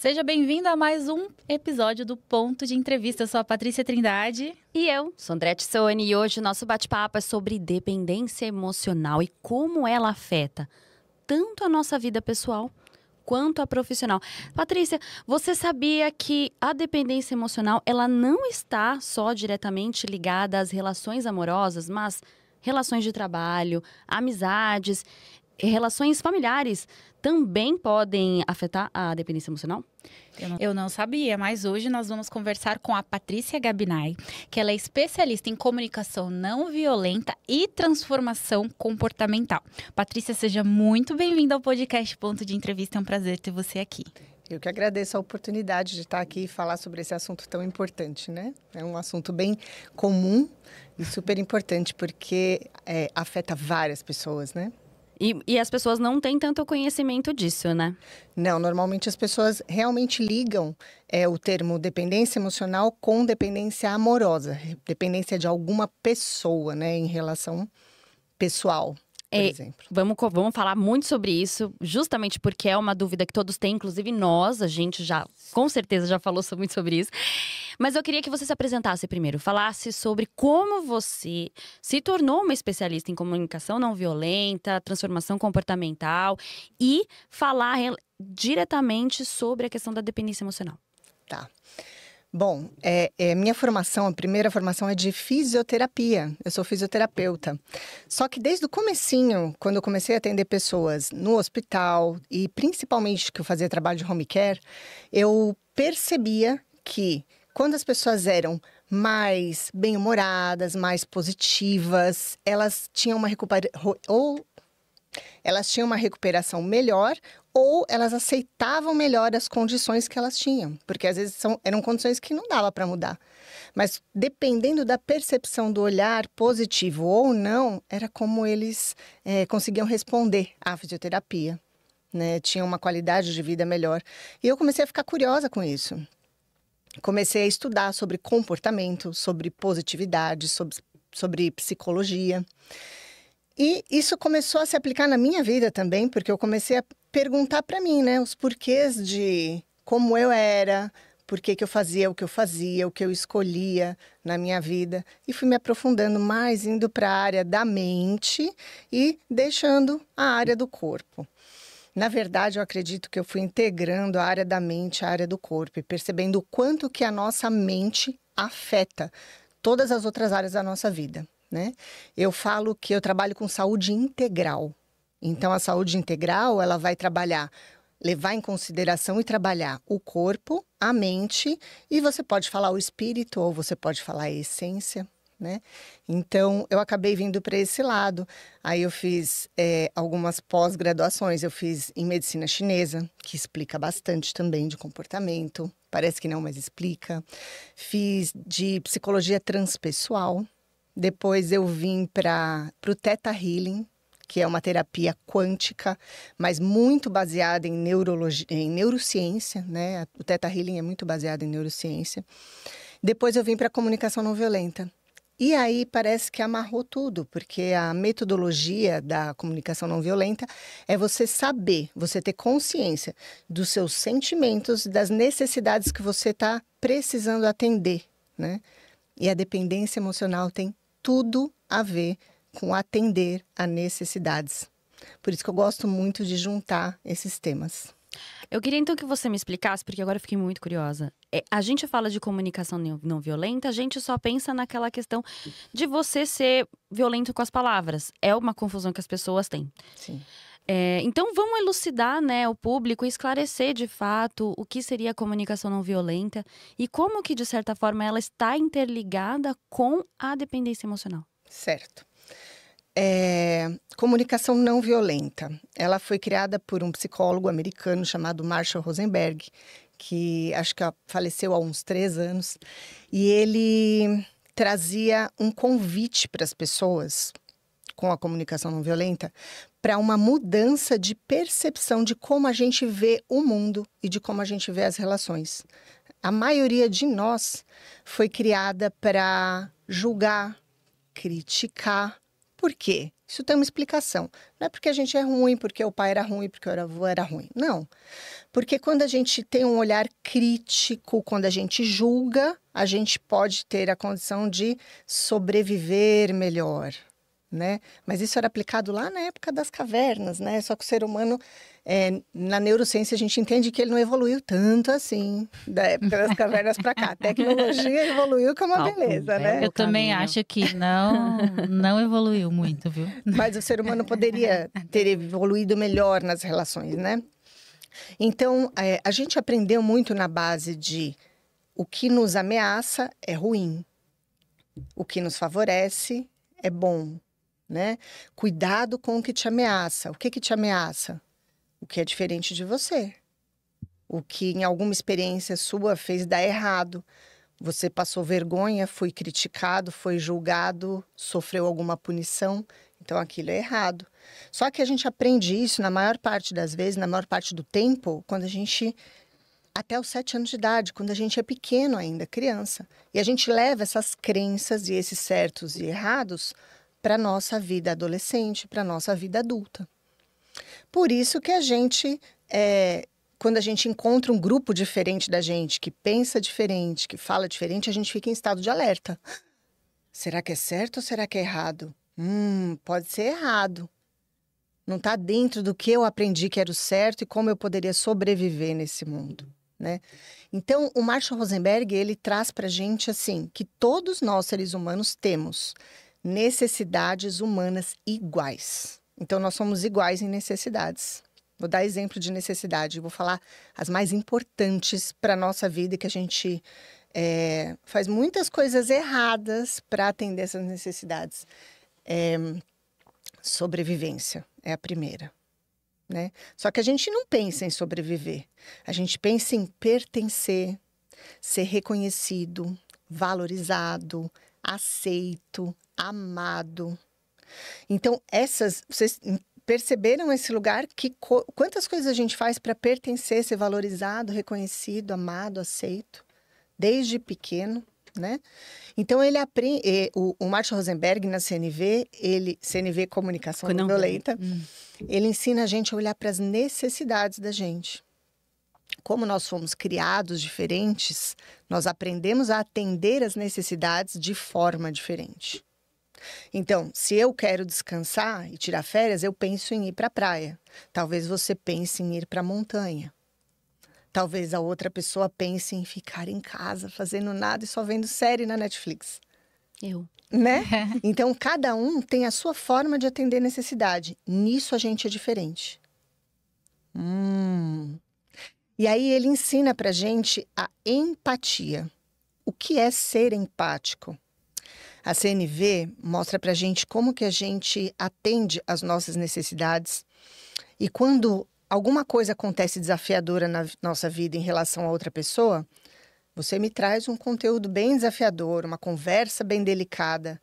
Seja bem-vindo a mais um episódio do Ponto de Entrevista. Eu sou a Patrícia Trindade. E eu sou André Tissoni e hoje o nosso bate-papo é sobre dependência emocional e como ela afeta tanto a nossa vida pessoal quanto a profissional. Patrícia, você sabia que a dependência emocional ela não está só diretamente ligada às relações amorosas, mas relações de trabalho, amizades, relações familiares também podem afetar a dependência emocional? Eu não sabia, mas hoje nós vamos conversar com a Patrícia Gabinay, que ela é especialista em comunicação não violenta e transformação comportamental. Patrícia, seja muito bem-vinda ao podcast Ponto de Entrevista. É um prazer ter você aqui. Eu que agradeço a oportunidade de estar aqui e falar sobre esse assunto tão importante, né? É um assunto bem comum e super importante porque afeta várias pessoas, né? E as pessoas não têm tanto conhecimento disso, né? Não, normalmente as pessoas realmente ligam o termo dependência emocional com dependência amorosa, dependência de alguma pessoa, né, em relação pessoal, por exemplo. Vamos falar muito sobre isso, justamente porque é uma dúvida que todos têm, inclusive nós, a gente já, com certeza, já falou muito sobre isso. Mas eu queria que você se apresentasse primeiro, falasse sobre como você se tornou uma especialista em comunicação não violenta, transformação comportamental e falar diretamente sobre a questão da dependência emocional. Tá. Bom, minha formação, a primeira formação é de fisioterapia. Eu sou fisioterapeuta. Só que desde o comecinho, quando eu comecei a atender pessoas no hospital e principalmente que eu fazia trabalho de home care, eu percebia que quando as pessoas eram mais bem-humoradas, mais positivas, elas tinham uma recuperação melhor ou elas aceitavam melhor as condições que elas tinham. Porque às vezes eram condições que não dava para mudar. Mas dependendo da percepção do olhar positivo ou não, era como eles conseguiam responder à fisioterapia, né? Tinham uma qualidade de vida melhor. E eu comecei a ficar curiosa com isso. Comecei a estudar sobre comportamento, sobre positividade, sobre psicologia. E isso começou a se aplicar na minha vida também, porque eu comecei a perguntar para mim, né, os porquês de como eu era, por que eu fazia, o que eu escolhia na minha vida. E fui me aprofundando mais, indo para a área da mente e deixando a área do corpo. Na verdade, eu acredito que eu fui integrando a área da mente, a área do corpo e percebendo o quanto que a nossa mente afeta todas as outras áreas da nossa vida, né? Eu falo que eu trabalho com saúde integral. Então, a saúde integral, ela vai levar em consideração e trabalhar o corpo, a mente, e você pode falar o espírito ou você pode falar a essência, né? Então, eu acabei vindo para esse lado. Aí eu fiz algumas pós-graduações. Eu fiz em medicina chinesa, que explica bastante também de comportamento. Parece que não, mas explica. Fiz de psicologia transpessoal. Depois eu vim para o Theta Healing, que é uma terapia quântica, mas muito baseada em neurociência, né? O Theta Healing é muito baseado em neurociência. Depois eu vim para a comunicação não violenta. E aí parece que amarrou tudo, porque a metodologia da comunicação não violenta é você saber, você ter consciência dos seus sentimentos, das necessidades que você está precisando atender, né? E a dependência emocional tem tudo a ver com atender a necessidades. Por isso que eu gosto muito de juntar esses temas. Eu queria então que você me explicasse, porque agora eu fiquei muito curiosa. A gente fala de comunicação não violenta, a gente só pensa naquela questão de você ser violento com as palavras. É uma confusão que as pessoas têm. Sim. Então vamos elucidar, né, o público e esclarecer de fato o que seria a comunicação não violenta e como que, de certa forma, ela está interligada com a dependência emocional. Certo. Comunicação não violenta. Ela foi criada por um psicólogo americano chamado Marshall Rosenberg, que acho que faleceu há uns 3 anos. E ele trazia um convite para as pessoas, com a comunicação não violenta, para uma mudança de percepção de como a gente vê o mundo e de como a gente vê as relações. A maioria de nós foi criada para julgar, criticar. Por quê? Isso tem uma explicação. Não é porque a gente é ruim, porque o pai era ruim, porque o avô era ruim. Não. Porque quando a gente tem um olhar crítico, quando a gente julga, a gente pode ter a condição de sobreviver melhor, né? Mas isso era aplicado lá na época das cavernas, né? Só que o ser humano, na neurociência, a gente entende que ele não evoluiu tanto assim, da época das cavernas para cá. A tecnologia evoluiu que é uma beleza, né? Eu também acho que não evoluiu muito, viu? Mas o ser humano poderia ter evoluído melhor nas relações, né? Então, a gente aprendeu muito na base de o que nos ameaça é ruim, o que nos favorece é bom, né? Cuidado com o que te ameaça. O que te ameaça? O que é diferente de você. O que em alguma experiência sua fez dar errado. Você passou vergonha, foi criticado, foi julgado, sofreu alguma punição. Então, aquilo é errado. Só que a gente aprende isso na maior parte das vezes, na maior parte do tempo, quando a gente... Até os 7 anos de idade, quando a gente é pequeno ainda, criança. E a gente leva essas crenças e esses certos e errados para a nossa vida adolescente, para a nossa vida adulta. Por isso que a gente, quando a gente encontra um grupo diferente da gente, que pensa diferente, que fala diferente, a gente fica em estado de alerta. Será que é certo ou será que é errado? Pode ser errado. Não está dentro do que eu aprendi que era o certo e como eu poderia sobreviver nesse mundo, né? Então, o Marshall Rosenberg, ele traz para a gente, assim, que todos nós, seres humanos, temos necessidades humanas iguais. Então, nós somos iguais em necessidades. Vou dar exemplo de necessidade, vou falar as mais importantes para a nossa vida, que a gente faz muitas coisas erradas para atender essas necessidades. Sobrevivência é a primeira, né? Só que a gente não pensa em sobreviver. A gente pensa em pertencer, ser reconhecido, valorizado, aceito, amado. Então, vocês perceberam esse lugar que quantas coisas a gente faz para pertencer, ser valorizado, reconhecido, amado, aceito, desde pequeno, né? Então, ele aprende, o Marshall Rosenberg, na CNV, CNV Comunicação Não Violenta, ele ensina a gente a olhar para as necessidades da gente. Como nós fomos criados diferentes, nós aprendemos a atender as necessidades de forma diferente. Então, se eu quero descansar e tirar férias, eu penso em ir para a praia. Talvez você pense em ir para a montanha. Talvez a outra pessoa pense em ficar em casa, fazendo nada e só vendo série na Netflix. Né? Então, cada um tem a sua forma de atender necessidade. Nisso a gente é diferente. E aí ele ensina pra gente a empatia. O que é ser empático? A CNV mostra pra gente como que a gente atende às nossas necessidades. E quando alguma coisa acontece desafiadora na nossa vida em relação a outra pessoa, você me traz um conteúdo bem desafiador, uma conversa bem delicada.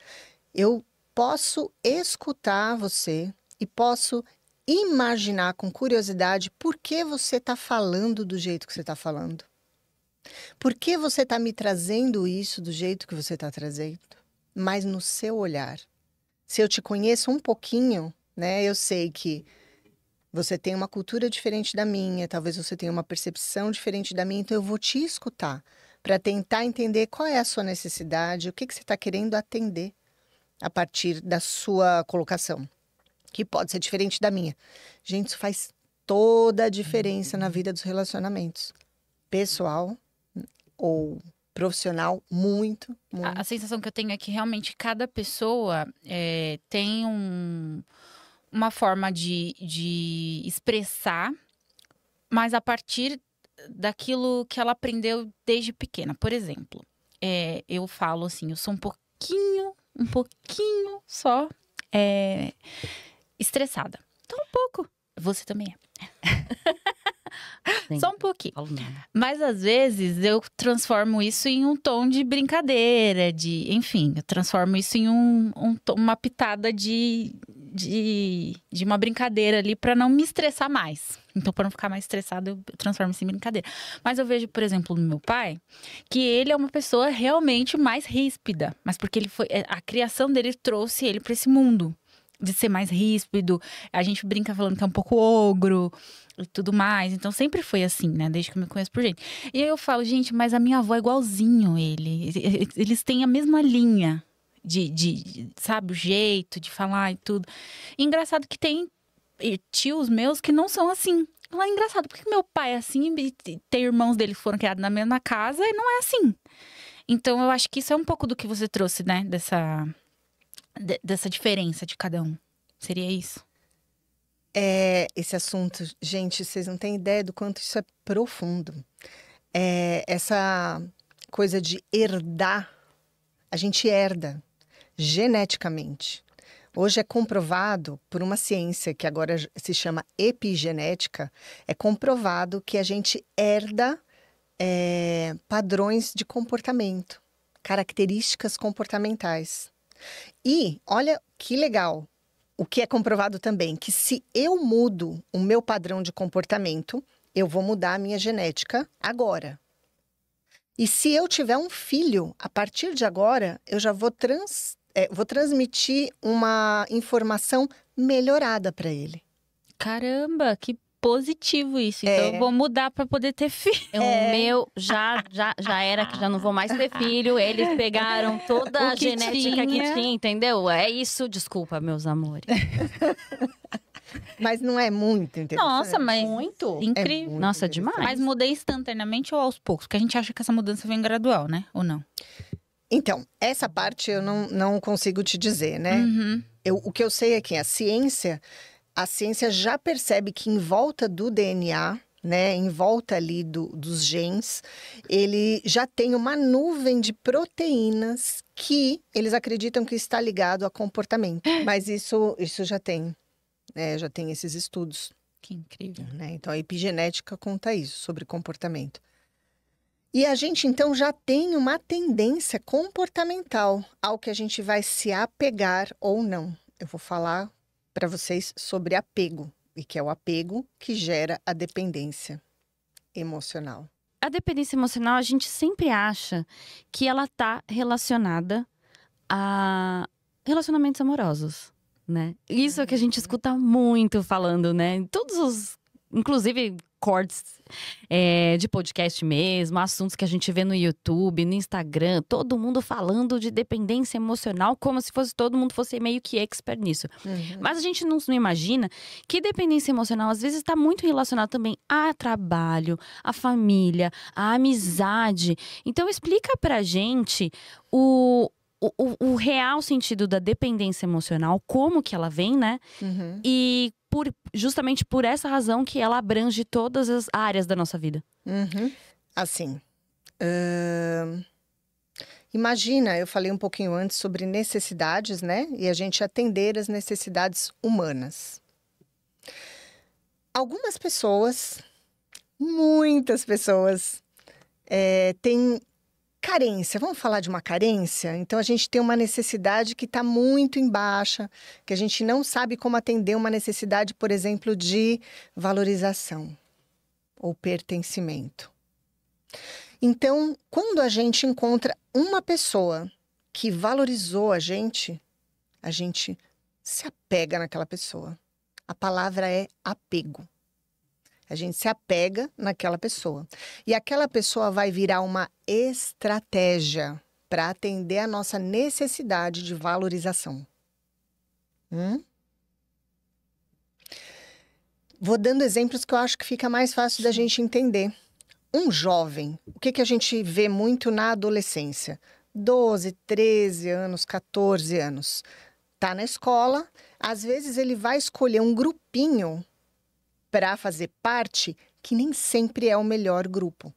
Eu posso escutar você e posso imaginar com curiosidade por que você está falando do jeito que você está falando. Por que você está me trazendo isso do jeito que você está trazendo? Mas no seu olhar. Se eu te conheço um pouquinho, né, eu sei que você tem uma cultura diferente da minha, talvez você tenha uma percepção diferente da minha, então eu vou te escutar para tentar entender qual é a sua necessidade, o que você está querendo atender a partir da sua colocação, que pode ser diferente da minha. Gente, isso faz toda a diferença na vida dos relacionamentos, pessoal ou profissional, muito, muito. A sensação que eu tenho é que realmente cada pessoa tem uma forma de expressar, mas a partir daquilo que ela aprendeu desde pequena. Por exemplo, eu falo assim, eu sou um pouquinho só estressada. Então, um pouco. Você também é. Só um pouquinho. Mas, às vezes, eu transformo isso em um tom de brincadeira, enfim, eu transformo isso em uma pitada de uma brincadeira ali para não me estressar mais. Então, para não ficar mais estressada, eu transformo isso em brincadeira. Mas eu vejo, por exemplo, no meu pai, que ele é uma pessoa realmente mais ríspida. Mas porque a criação dele trouxe ele para esse mundo. de ser mais ríspido. A gente brinca falando que é um pouco ogro e tudo mais. Então sempre foi assim, né? Desde que eu me conheço por gente. E aí eu falo, gente, mas a minha avó é igualzinho ele. Eles têm a mesma linha sabe, o jeito de falar e tudo. E engraçado que tem tios meus que não são assim. É engraçado, porque meu pai é assim e tem irmãos dele que foram criados na mesma casa e não é assim. Então eu acho que isso é um pouco do que você trouxe, né? Dessa diferença de cada um. Seria isso? Esse assunto, gente, vocês não têm ideia do quanto isso é profundo. Essa coisa de herdar, a gente herda geneticamente. Hoje é comprovado por uma ciência que agora se chama epigenética, é comprovado que a gente herda padrões de comportamento, características comportamentais. E olha que legal, o que é comprovado também, que se eu mudo o meu padrão de comportamento, eu vou mudar a minha genética agora. E se eu tiver um filho, a partir de agora, eu já vou transmitir uma informação melhorada para ele. Caramba, que positivo isso. Então eu vou mudar para poder ter filho. O meu já era, que já não vou mais ter filho. Eles pegaram toda a genética que tinha, entendeu? É isso, desculpa, meus amores. Mas não é muito interessante? Nossa, mas muito incrível. Muito Nossa, demais. Mas mudei instantaneamente ou aos poucos? Porque a gente acha que essa mudança vem gradual, né? Ou não? Então, essa parte eu não consigo te dizer, né? Uhum. O que eu sei é que a ciência já percebe que em volta do DNA, né, em volta ali dos genes, ele já tem uma nuvem de proteínas que eles acreditam que está ligado a comportamento. Mas isso já tem, já tem esses estudos. Que incrível. Né? Então, a epigenética conta isso, sobre comportamento. E a gente, então, já tem uma tendência comportamental ao que a gente vai se apegar ou não. Eu vou falar para vocês sobre apego, e que é o apego que gera a dependência emocional. A dependência emocional, a gente sempre acha que ela tá relacionada a relacionamentos amorosos, né? Isso é que a gente escuta muito falando, né? Todos os, inclusive, cortes de podcast mesmo, assuntos que a gente vê no YouTube, no Instagram, todo mundo falando de dependência emocional como se todo mundo fosse meio que expert nisso. Uhum. Mas a gente não imagina que dependência emocional às vezes está muito relacionada também a trabalho, a família, a amizade. Então explica pra gente o real sentido da dependência emocional, como que ela vem, né? Uhum. E justamente por essa razão que ela abrange todas as áreas da nossa vida. Uhum. Assim, imagina, eu falei um pouquinho antes sobre necessidades, né? E a gente atender as necessidades humanas. Algumas pessoas, muitas pessoas, têm carência. Vamos falar de uma carência? Então, a gente tem uma necessidade que está muito em baixa, que a gente não sabe como atender uma necessidade, por exemplo, de valorização ou pertencimento. Então, quando a gente encontra uma pessoa que valorizou a gente se apega naquela pessoa. A palavra é apego. A gente se apega naquela pessoa. E aquela pessoa vai virar uma estratégia para atender a nossa necessidade de valorização. Vou dando exemplos que eu acho que fica mais fácil da gente entender. Um jovem, o que a gente vê muito na adolescência? 12, 13 anos, 14 anos. Tá na escola, às vezes ele vai escolher um grupinho para fazer parte que nem sempre é o melhor grupo.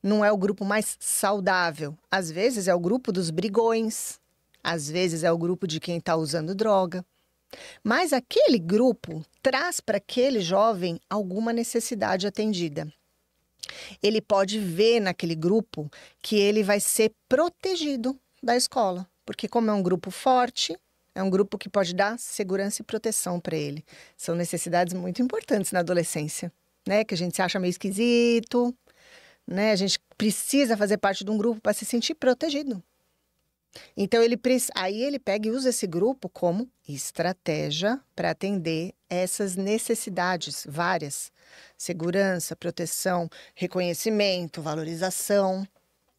Não é o grupo mais saudável. Às vezes é o grupo dos brigões, às vezes é o grupo de quem está usando droga. Mas aquele grupo traz para aquele jovem alguma necessidade atendida. Ele pode ver naquele grupo que ele vai ser protegido da escola, porque como é um grupo forte, é um grupo que pode dar segurança e proteção para ele. São necessidades muito importantes na adolescência, né? Que a gente se acha meio esquisito, né? A gente precisa fazer parte de um grupo para se sentir protegido. Então, aí ele pega e usa esse grupo como estratégia para atender essas necessidades várias. Segurança, proteção, reconhecimento, valorização,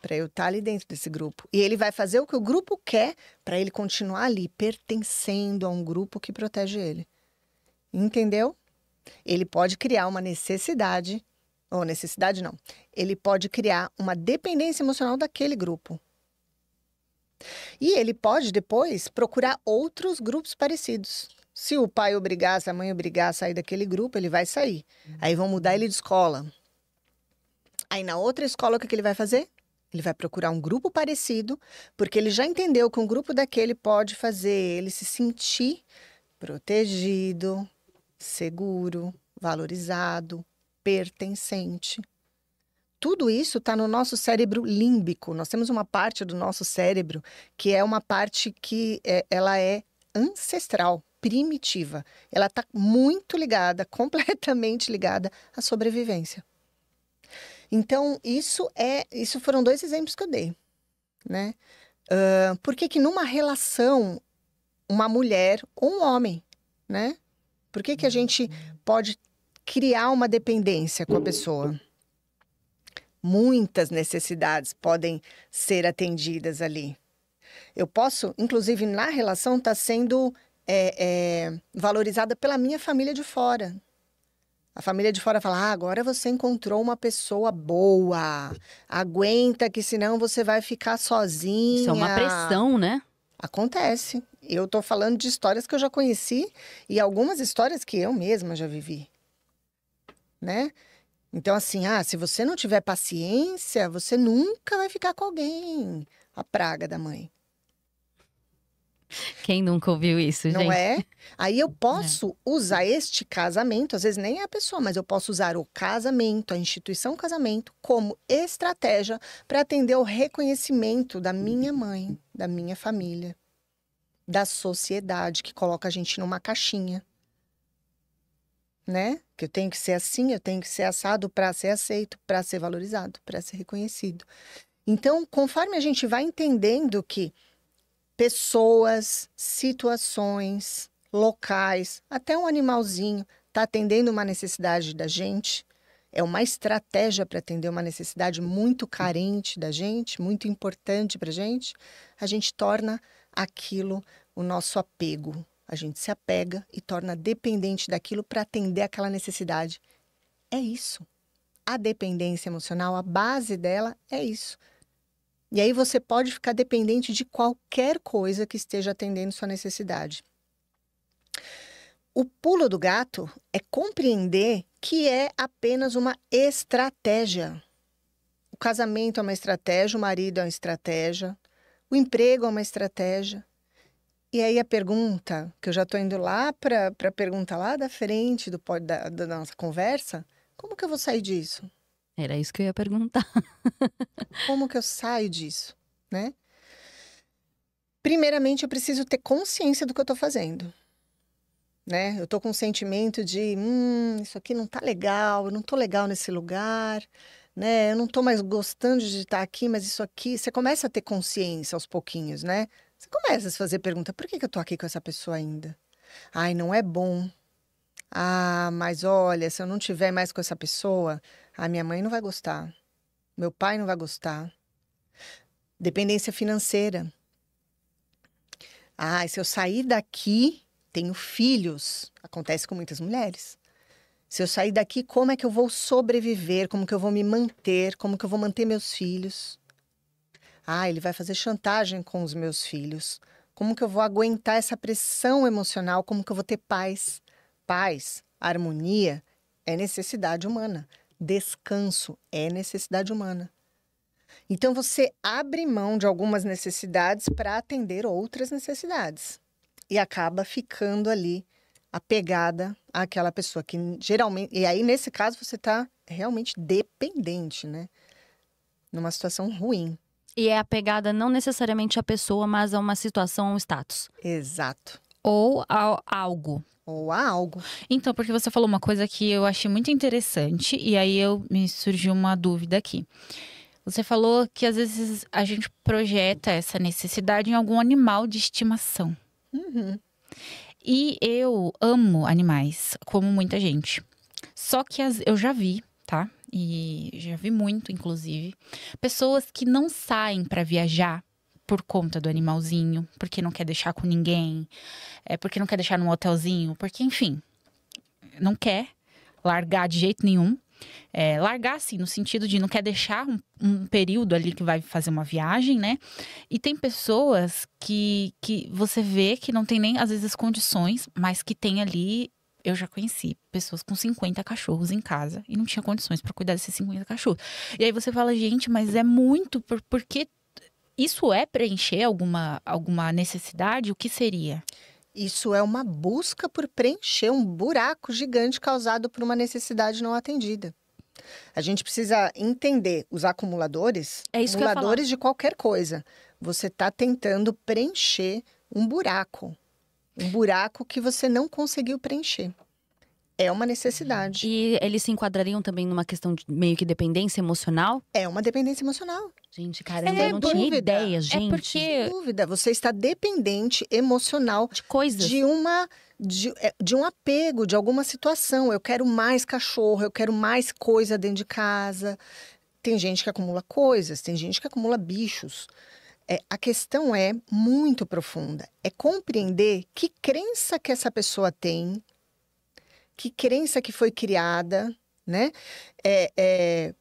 para eu estar ali dentro desse grupo. E ele vai fazer o que o grupo quer para ele continuar ali, pertencendo a um grupo que protege ele. Entendeu? Ele pode criar uma necessidade, ou necessidade não, ele pode criar uma dependência emocional daquele grupo. E ele pode depois procurar outros grupos parecidos. Se o pai obrigar, se a mãe obrigar a sair daquele grupo, ele vai sair. Aí vão mudar ele de escola. Aí na outra escola, o que ele vai fazer? Ele vai procurar um grupo parecido, porque ele já entendeu que um grupo daquele pode fazer ele se sentir protegido, seguro, valorizado, pertencente. Tudo isso está no nosso cérebro límbico. Nós temos uma parte do nosso cérebro que é uma parte que ela é ancestral, primitiva. Ela está muito ligada, completamente ligada à sobrevivência. Então, isso foram 2 exemplos que eu dei, né? Por que numa relação, uma mulher ou um homem, né? Por que a gente pode criar uma dependência com a pessoa? Muitas necessidades podem ser atendidas ali. Eu posso, inclusive na relação, estar sendo valorizada pela minha família de fora. A família de fora fala, agora você encontrou uma pessoa boa, aguenta que senão você vai ficar sozinha. Isso é uma pressão, né? Acontece. Eu estou falando de histórias que eu já conheci e algumas histórias que eu mesma já vivi, né? Então, assim, se você não tiver paciência, você nunca vai ficar com alguém. A praga da mãe. Quem nunca ouviu isso, gente? Não é? Aí eu posso usar este casamento, às vezes nem é a pessoa, mas eu posso usar o casamento, a instituição casamento, como estratégia para atender ao reconhecimento da minha mãe, da minha família, da sociedade que coloca a gente numa caixinha. Né? Que eu tenho que ser assim, eu tenho que ser assado para ser aceito, para ser valorizado, para ser reconhecido. Então, conforme a gente vai entendendo que pessoas, situações, locais, até um animalzinho está atendendo uma necessidade da gente, é uma estratégia para atender uma necessidade muito carente da gente, muito importante para a gente torna aquilo o nosso apego. A gente se apega e torna dependente daquilo para atender aquela necessidade. É isso. A dependência emocional, a base dela é isso. E aí você pode ficar dependente de qualquer coisa que esteja atendendo sua necessidade. O pulo do gato é compreender que é apenas uma estratégia. O casamento é uma estratégia, o marido é uma estratégia, o emprego é uma estratégia. E aí a pergunta, que eu já estou indo lá para a pergunta lá da frente da nossa conversa, como que eu vou sair disso? Era isso que eu ia perguntar. Como que eu saio disso, né? Primeiramente, eu preciso ter consciência do que eu estou fazendo, né? Eu estou com um sentimento de, isso aqui não tá legal, eu não tô legal nesse lugar, né? Eu não tô mais gostando de estar aqui, mas isso aqui... Você começa a ter consciência aos pouquinhos, né? Você começa a se fazer pergunta, por que eu tô aqui com essa pessoa ainda? Ai, não é bom. Mas olha, se eu não tiver mais com essa pessoa, a minha mãe não vai gostar. Meu pai não vai gostar. Dependência financeira. Se eu sair daqui, tenho filhos. Acontece com muitas mulheres. Se eu sair daqui, como é que eu vou sobreviver? Como que eu vou me manter? Como que eu vou manter meus filhos? Ele vai fazer chantagem com os meus filhos. Como que eu vou aguentar essa pressão emocional? Como que eu vou ter paz? Paz, harmonia é necessidade humana. Descanso é necessidade humana. Então, você abre mão de algumas necessidades para atender outras necessidades. E acaba ficando ali apegada àquela pessoa que geralmente... E aí, nesse caso, você está realmente dependente, né? Numa situação ruim. E é apegada não necessariamente à pessoa, mas a uma situação, a um status. Exato. Ou a algo. Ou a algo. Então, porque você falou uma coisa que eu achei muito interessante, e aí me surgiu uma dúvida aqui. Você falou que às vezes a gente projeta essa necessidade em algum animal de estimação. Uhum. E eu amo animais, como muita gente. Só que eu já vi, tá? E já vi muito, inclusive, pessoas que não saem pra viajar por conta do animalzinho, porque não quer deixar com ninguém, porque não quer deixar num hotelzinho, porque, enfim, não quer largar de jeito nenhum. Largar, assim, no sentido de não quer deixar um período ali que vai fazer uma viagem, né? E tem pessoas que você vê que não tem nem, às vezes, condições, mas que tem ali. Eu já conheci pessoas com 50 cachorros em casa e não tinha condições para cuidar desses 50 cachorros. E aí você fala, gente, mas é muito, porque isso é preencher alguma necessidade? O que seria? Isso é uma busca por preencher um buraco gigante causado por uma necessidade não atendida. A gente precisa entender os acumuladores, É isso que eu ia acumuladores de qualquer coisa. Você está tentando preencher um buraco que você não conseguiu preencher. É uma necessidade. E eles se enquadrariam também numa questão de meio que dependência emocional? É uma dependência emocional. Gente, caramba, Sem eu não tinha dúvida. ideia, gente. É porque Sem dúvida, você está dependente emocional De coisas. de um apego, de alguma situação. Eu quero mais cachorro, eu quero mais coisa dentro de casa. Tem gente que acumula coisas, tem gente que acumula bichos. A questão é muito profunda. É compreender que crença que essa pessoa tem, que crença que foi criada, né?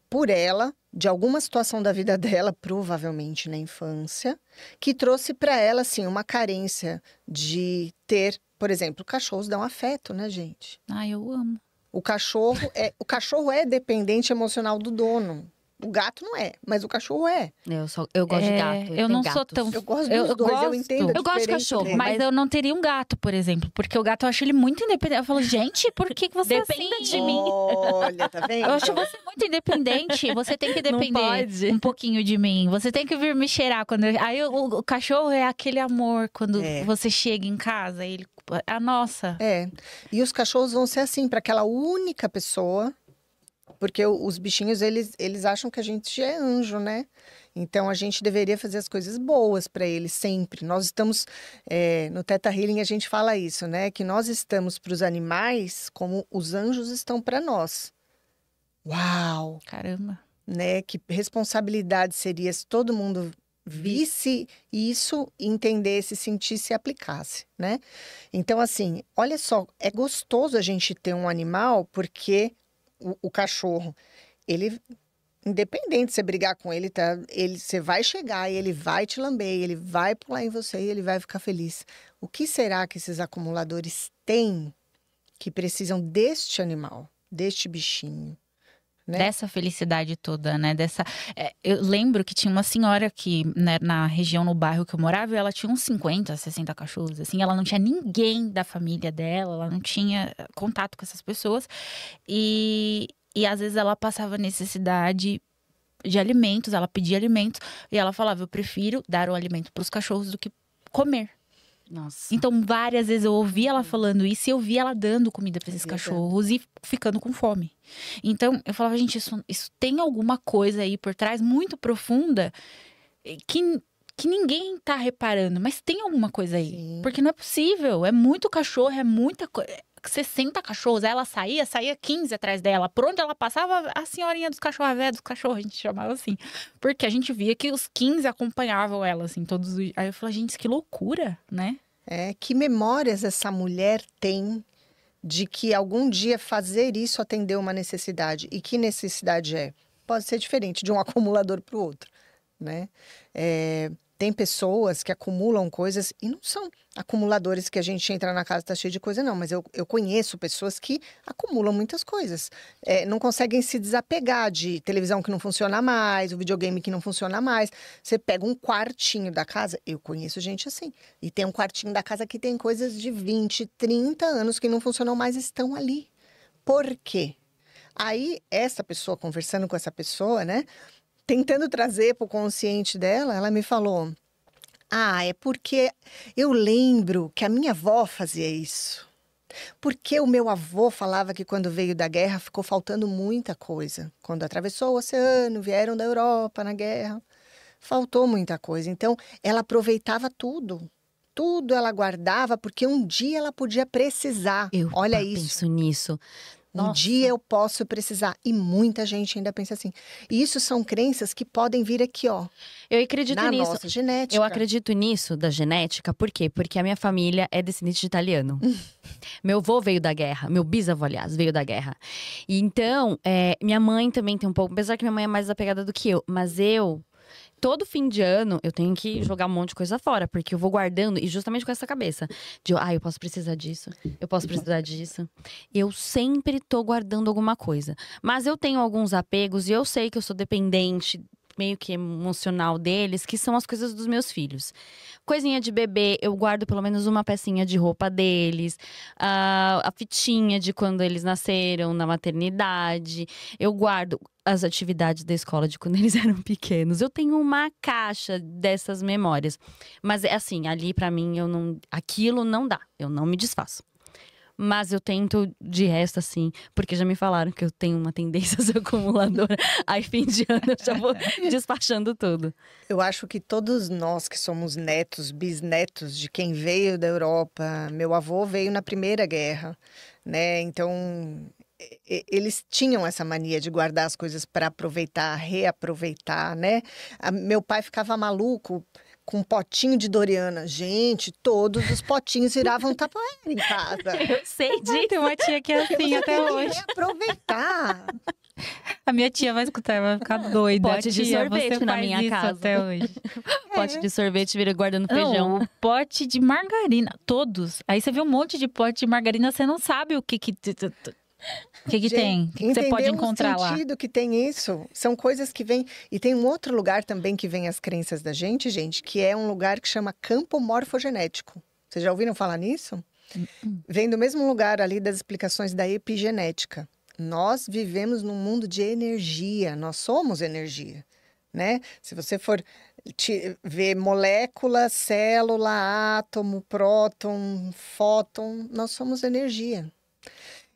Por ela, de alguma situação da vida dela, provavelmente na infância, que trouxe para ela, assim, uma carência de ter, por exemplo, cachorros dão afeto, né, gente? eu amo. O cachorro é dependente emocional do dono. O gato não é, mas o cachorro é. Eu gosto de gato. Eu não sou tão. Eu gosto dos dois, eu entendo a Eu gosto de diferença cachorro, deles. Mas eu não teria um gato, por exemplo. Porque o gato, eu acho ele muito independente. Eu falo, gente, por que você Dependa assim? de mim. Olha, tá vendo? Eu acho você muito independente. Você tem que Não depender pode. um pouquinho de mim. Você tem que vir me cheirar quando. Aí o cachorro é aquele amor quando você chega em casa. Ele. Nossa. E os cachorros vão ser assim, para aquela única pessoa, porque os bichinhos, eles acham que a gente é anjo, né? Então, a gente deveria fazer as coisas boas para eles sempre. Nós estamos, no Theta Healing a gente fala isso, né? Que nós estamos para os animais como os anjos estão para nós. Uau! Caramba. Né? Que responsabilidade seria se todo mundo visse isso, entendesse, sentisse e aplicasse, né? Então, assim, olha só, é gostoso a gente ter um animal, porque o cachorro, ele, independente de você brigar com ele, tá? Você vai chegar e ele vai te lamber, ele vai pular em você e ele vai ficar feliz. O que será que esses acumuladores têm que precisam deste animal, deste bichinho? Né? Dessa felicidade toda, né? Eu lembro que tinha uma senhora que, né, na região, no bairro que eu morava, ela tinha uns 50, 60 cachorros, assim. Ela não tinha ninguém da família dela, ela não tinha contato com essas pessoas. E às vezes ela passava necessidade de alimentos, ela pedia alimentos. E ela falava, eu prefiro dar o alimento para os cachorros do que comer. Nossa. Então, várias vezes eu ouvi ela falando isso e eu vi ela dando comida para esses cachorros e ficando com fome. Então, eu falava, gente, isso tem alguma coisa aí por trás muito profunda que ninguém tá reparando, mas tem alguma coisa aí. Sim. Porque não é possível, é muito cachorro, é muita coisa. 60 cachorros, aí ela saía 15 atrás dela. Por onde ela passava, a senhorinha dos cachorros, a véia dos cachorros, a gente chamava assim. Porque a gente via que os 15 acompanhavam ela, assim, todos os dias. Aí eu falei, gente, que loucura, né? Que memórias essa mulher tem de que algum dia fazer isso atendeu uma necessidade. E que necessidade é? Pode ser diferente de um acumulador para o outro, né? Tem pessoas que acumulam coisas e não são acumuladores que a gente entra na casa e tá cheio de coisa, não. Mas eu conheço pessoas que acumulam muitas coisas. Não conseguem se desapegar de televisão que não funciona mais, o videogame que não funciona mais. Você pega um quartinho da casa, eu conheço gente assim. E tem um quartinho da casa que tem coisas de 20, 30 anos que não funcionam mais, estão ali. Por quê? Aí, essa pessoa, conversando com essa pessoa, né? Tentando trazer para o consciente dela, ela me falou, é porque eu lembro que a minha avó fazia isso. Porque o meu avô falava que quando veio da guerra ficou faltando muita coisa. Quando atravessou o oceano, vieram da Europa na guerra, faltou muita coisa. Então, ela aproveitava tudo. Tudo ela guardava, porque um dia ela podia precisar. Eu Olha isso. penso nisso. Um Nossa. dia eu posso precisar. E muita gente ainda pensa assim. E isso são crenças que podem vir aqui, ó. Eu acredito na nisso. nossa genética. Eu acredito nisso da genética, por quê? Porque a minha família é descendente de italiano. Meu avô veio da guerra, meu bisavô, aliás, veio da guerra. E então, minha mãe também tem um pouco, apesar que minha mãe é mais apegada do que eu, mas todo fim de ano, eu tenho que jogar um monte de coisa fora, porque eu vou guardando, e justamente com essa cabeça, eu posso precisar disso, eu posso precisar disso. Eu sempre tô guardando alguma coisa. Mas eu tenho alguns apegos, e eu sei que eu sou dependente, meio que emocional deles, que são as coisas dos meus filhos. Coisinha de bebê, eu guardo pelo menos uma pecinha de roupa deles, a fitinha de quando eles nasceram, na maternidade. Eu guardo as atividades da escola de quando eles eram pequenos. Eu tenho uma caixa dessas memórias. Mas é assim, ali pra mim, aquilo não dá. Eu não me desfaço. Mas eu tento de resto, assim, porque já me falaram que eu tenho uma tendência a ser acumuladora. Aí, fim de ano, eu já vou despachando tudo. Eu acho que todos nós que somos netos, bisnetos de quem veio da Europa, meu avô veio na Primeira Guerra, né? Então, eles tinham essa mania de guardar as coisas para aproveitar, reaproveitar, né? Meu pai ficava maluco com um potinho de Doriana. Gente, todos os potinhos viravam Tupperware em casa. Eu sei disso. Tem uma tia que é assim até hoje. Aproveitar. A minha tia vai escutar, vai ficar doida. Pote de Tia, sorvete você na faz minha isso casa. até hoje. Pote de sorvete vira guardando feijão. Não, o pote de margarina, todos. Aí você vê um monte de pote de margarina, você não sabe o que Gente, tem, o que você pode entender encontrar o lá. sentido que tem isso. São coisas que vêm. E tem um outro lugar também que vem as crenças da gente, que é um lugar que chama campo morfogenético. Vocês já ouviram falar nisso? Vem do mesmo lugar ali das explicações da epigenética. Nós vivemos num mundo de energia, nós somos energia, né? Se você for ver molécula, célula, átomo, próton, fóton, nós somos energia.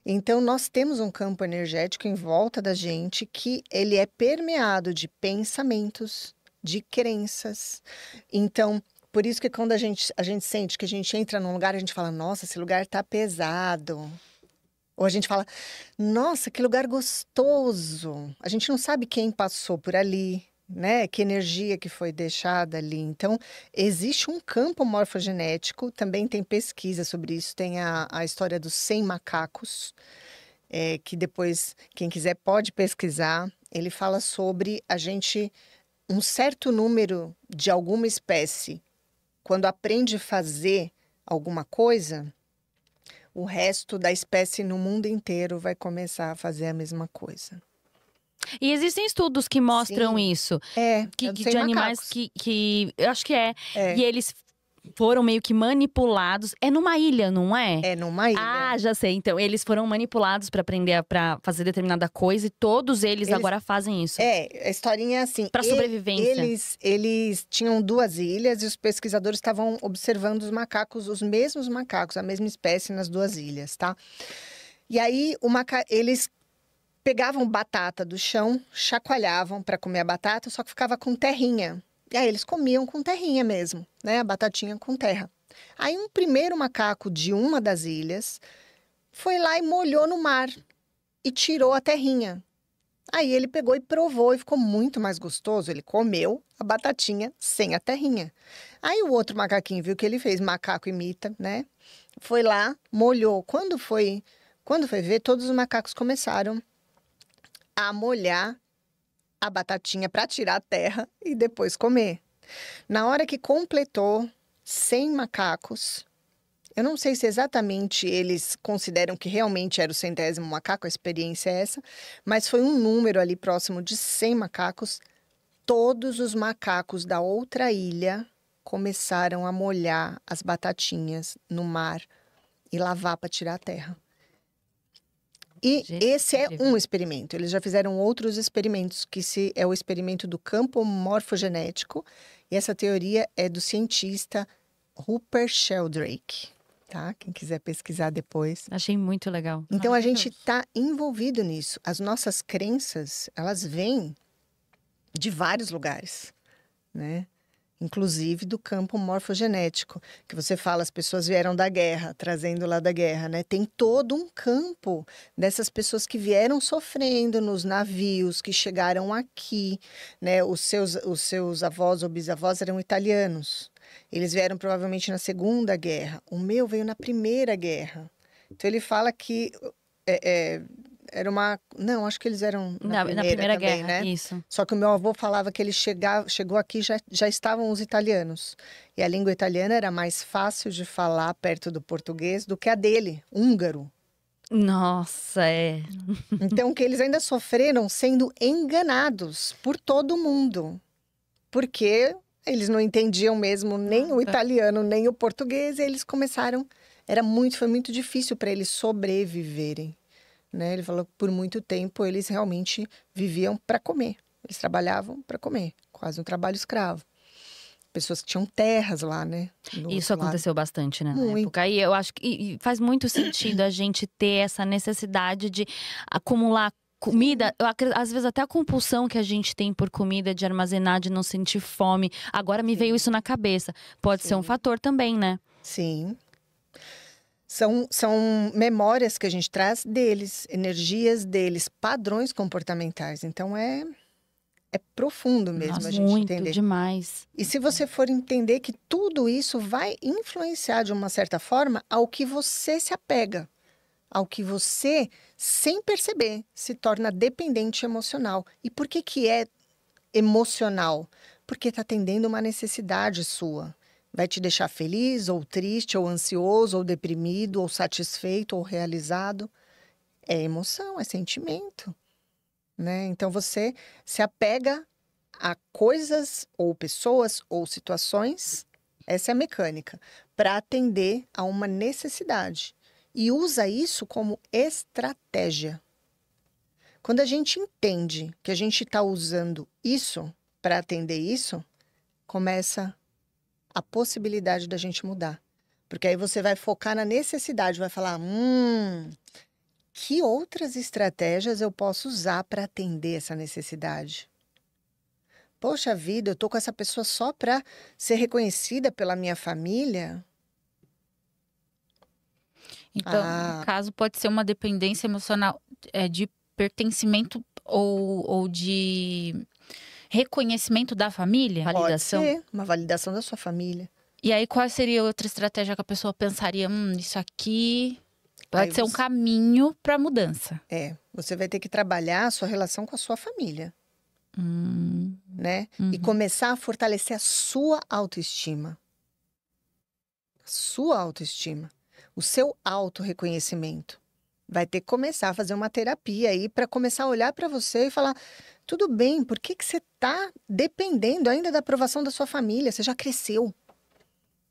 Então, nós temos um campo energético em volta da gente que ele é permeado de pensamentos, de crenças. Então, por isso que quando a gente sente que a gente entra num lugar, a gente fala, nossa, esse lugar tá pesado. Ou a gente fala, nossa, que lugar gostoso. A gente não sabe quem passou por ali, né? Que energia que foi deixada ali. Então, existe um campo morfogenético, também tem pesquisa sobre isso, tem a história dos 100 macacos, que depois, quem quiser pode pesquisar. Ele fala sobre um certo número de alguma espécie, quando aprende a fazer alguma coisa, o resto da espécie no mundo inteiro vai começar a fazer a mesma coisa. E existem estudos que mostram Sim. isso. De animais que eu acho que e eles foram meio que manipulados. É numa ilha, não é? É numa ilha. Ah, já sei. Então, eles foram manipulados para aprender para fazer determinada coisa e todos eles agora fazem isso. A historinha é assim. Para sobrevivência. Eles tinham 2 ilhas e os pesquisadores estavam observando os macacos, os mesmos macacos, a mesma espécie nas 2 ilhas, tá? E aí, eles pegavam batata do chão, chacoalhavam para comer a batata, só que ficava com terrinha. E aí eles comiam com terrinha mesmo, né? A batatinha com terra. Aí um primeiro macaco de uma das ilhas foi lá e molhou no mar e tirou a terrinha. Aí ele pegou e provou e ficou muito mais gostoso. Ele comeu a batatinha sem a terrinha. Aí o outro macaquinho viu o que ele fez, macaco imita, né? Foi lá, molhou. Quando foi ver, todos os macacos começaram a molhar a batatinha para tirar a terra e depois comer. Na hora que completou 100 macacos, eu não sei se exatamente eles consideram que realmente era o 100º macaco, a experiência é essa, mas foi um número ali próximo de 100 macacos. Todos os macacos da outra ilha começaram a molhar as batatinhas no mar e lavar para tirar a terra. E esse é um experimento. Eles já fizeram outros experimentos, que é o experimento do campo morfogenético. E essa teoria é do cientista Rupert Sheldrake. tá? Quem quiser pesquisar depois. Achei muito legal. Então, a gente está envolvido nisso. As nossas crenças, elas vêm de vários lugares, né? Inclusive do campo morfogenético, que você fala, as pessoas vieram da guerra, trazendo lá da guerra, né? Tem todo um campo dessas pessoas que vieram sofrendo nos navios, que chegaram aqui, né? Os seus avós ou bisavós eram italianos. Eles vieram provavelmente na Segunda Guerra. O meu veio na Primeira Guerra. Então, ele fala que era uma... Não, acho que eles eram na Primeira também, Guerra, né? isso. Só que o meu avô falava que ele chegou aqui, já estavam os italianos. E a língua italiana era mais fácil de falar perto do português do que a dele, húngaro. Nossa, é. Então, que eles ainda sofreram sendo enganados por todo mundo. Porque eles não entendiam mesmo nem o italiano, nem o português. E eles começaram... Foi muito difícil para eles sobreviverem. Né? Ele falou que por muito tempo eles realmente viviam para comer. Eles trabalhavam para comer, quase um trabalho escravo. Pessoas que tinham terras lá, né? Isso aconteceu bastante, né? Na Muito. época. E eu acho que faz muito sentido a gente ter essa necessidade de acumular comida. Às vezes até a compulsão que a gente tem por comida, de armazenar, de não sentir fome. Agora me veio isso na cabeça. Pode ser um fator também, né? Sim. São memórias que a gente traz deles, energias deles, padrões comportamentais. Então, é profundo mesmo. Nossa, a gente muito, entender. Demais. E se você for entender que tudo isso vai influenciar de uma certa forma ao que você se apega, ao que você, sem perceber, se torna dependente emocional. E por que é emocional? Porque está atendendo uma necessidade sua. Vai te deixar feliz, ou triste, ou ansioso, ou deprimido, ou satisfeito, ou realizado. É emoção, é sentimento, né? Então, você se apega a coisas, ou pessoas, ou situações, essa é a mecânica, para atender a uma necessidade. E usa isso como estratégia. Quando a gente entende que a gente está usando isso para atender isso, começa a possibilidade da gente mudar. Porque aí você vai focar na necessidade, vai falar, que outras estratégias eu posso usar para atender essa necessidade? Poxa vida, eu tô com essa pessoa só para ser reconhecida pela minha família? Então, no caso, pode ser uma dependência emocional de pertencimento ou de reconhecimento da família? Validação. Pode ser uma validação da sua família. E aí, qual seria outra estratégia que a pessoa pensaria? Isso aqui pode ser um caminho para mudança. Você vai ter que trabalhar a sua relação com a sua família. Né? E começar a fortalecer a sua autoestima. A sua autoestima. O seu autorreconhecimento. Vai ter que começar a fazer uma terapia aí para começar a olhar para você e falar, tudo bem, por que você está dependendo ainda da aprovação da sua família? Você já cresceu.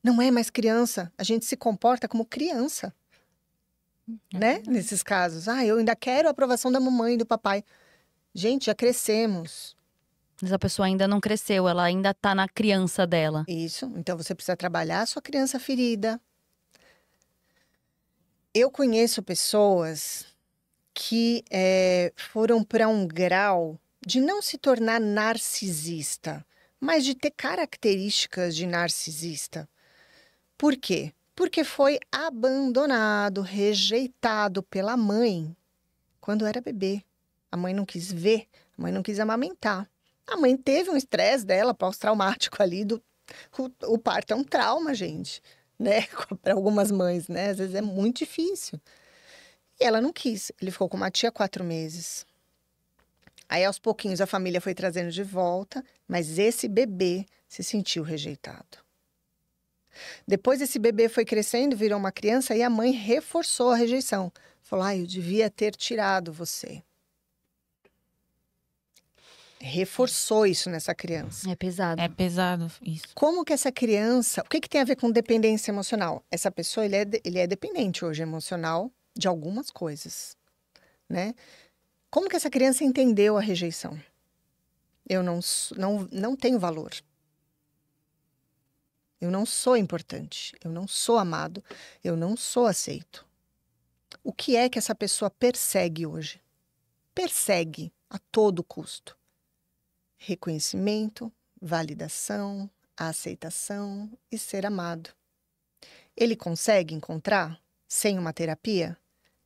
Não é mais criança. A gente se comporta como criança. Né? Nesses casos. Eu ainda quero a aprovação da mamãe e do papai. Gente, já crescemos. Mas a pessoa ainda não cresceu, ela ainda tá na criança dela. Isso. Então, você precisa trabalhar a sua criança ferida. Eu conheço pessoas que foram para um grau de não se tornar narcisista, mas de ter características de narcisista. Por quê? Porque foi abandonado, rejeitado pela mãe quando era bebê. A mãe não quis ver, a mãe não quis amamentar. A mãe teve um estresse dela, pós-traumático ali. O parto é um trauma, gente, né? Para algumas mães, né? Às vezes é muito difícil. E ela não quis. Ele ficou com uma tia 4 meses. Aí, aos pouquinhos, a família foi trazendo de volta, mas esse bebê se sentiu rejeitado. Depois, esse bebê foi crescendo, virou uma criança e a mãe reforçou a rejeição. Falou, eu devia ter tirado você. Reforçou isso nessa criança. É pesado. É pesado isso. Como que essa criança... O que tem a ver com dependência emocional? Essa pessoa, ele é dependente hoje emocional de algumas coisas, né? Como que essa criança entendeu a rejeição? Eu não tenho valor. eu não sou importante, eu não sou amado, eu não sou aceito. O que é que essa pessoa persegue hoje? Persegue a todo custo. Reconhecimento, validação, aceitação e ser amado. Ele consegue encontrar sem uma terapia?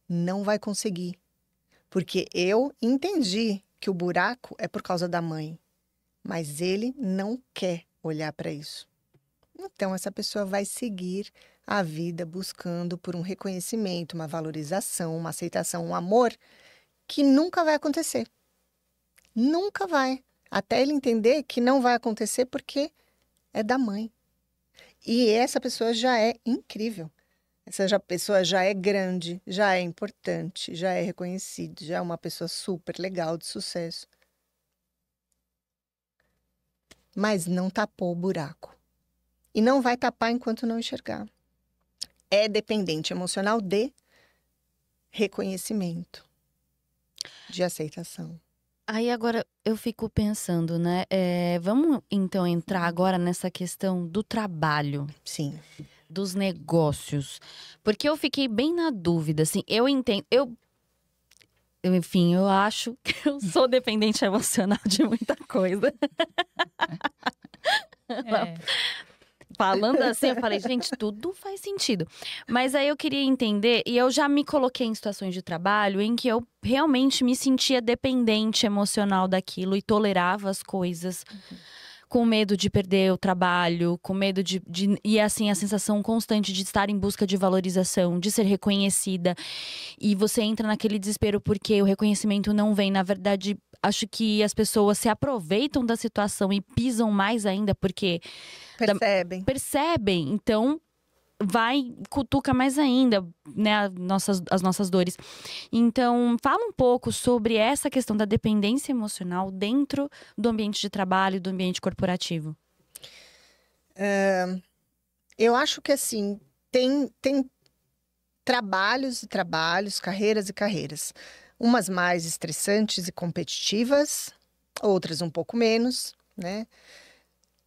Não vai conseguir. Porque eu entendi que o buraco é por causa da mãe. Mas ele não quer olhar para isso. Então, essa pessoa vai seguir a vida buscando por um reconhecimento, uma valorização, uma aceitação, um amor que nunca vai acontecer. Nunca vai. Até ele entender que não vai acontecer porque é da mãe. E essa pessoa já é incrível. Pessoa já é grande, já é importante, já é reconhecida, já é uma pessoa super legal, de sucesso. Mas não tapou o buraco. E não vai tapar enquanto não enxergar. É dependente emocional de reconhecimento, de aceitação. Aí agora eu fico pensando, né? Vamos então entrar agora nessa questão do trabalho. Sim. Dos negócios. Porque eu fiquei bem na dúvida, assim, eu entendo, enfim, eu acho que eu sou dependente emocional de muita coisa. Falando assim, eu falei, gente, tudo faz sentido. Mas aí eu queria entender, e eu já me coloquei em situações de trabalho em que eu realmente me sentia dependente emocional daquilo e tolerava as coisas. Com medo de perder o trabalho, com medo de... E assim, a sensação constante de estar em busca de valorização, de ser reconhecida. E você entra naquele desespero porque o reconhecimento não vem. Na verdade, acho que as pessoas se aproveitam da situação e pisam mais ainda porque... Percebem. Então, cutuca mais ainda, né, as nossas dores. Então, fala um pouco sobre essa questão da dependência emocional dentro do ambiente de trabalho, do ambiente corporativo. Eu acho que, assim, tem trabalhos e trabalhos, carreiras e carreiras. Umas mais estressantes e competitivas, outras um pouco menos, né?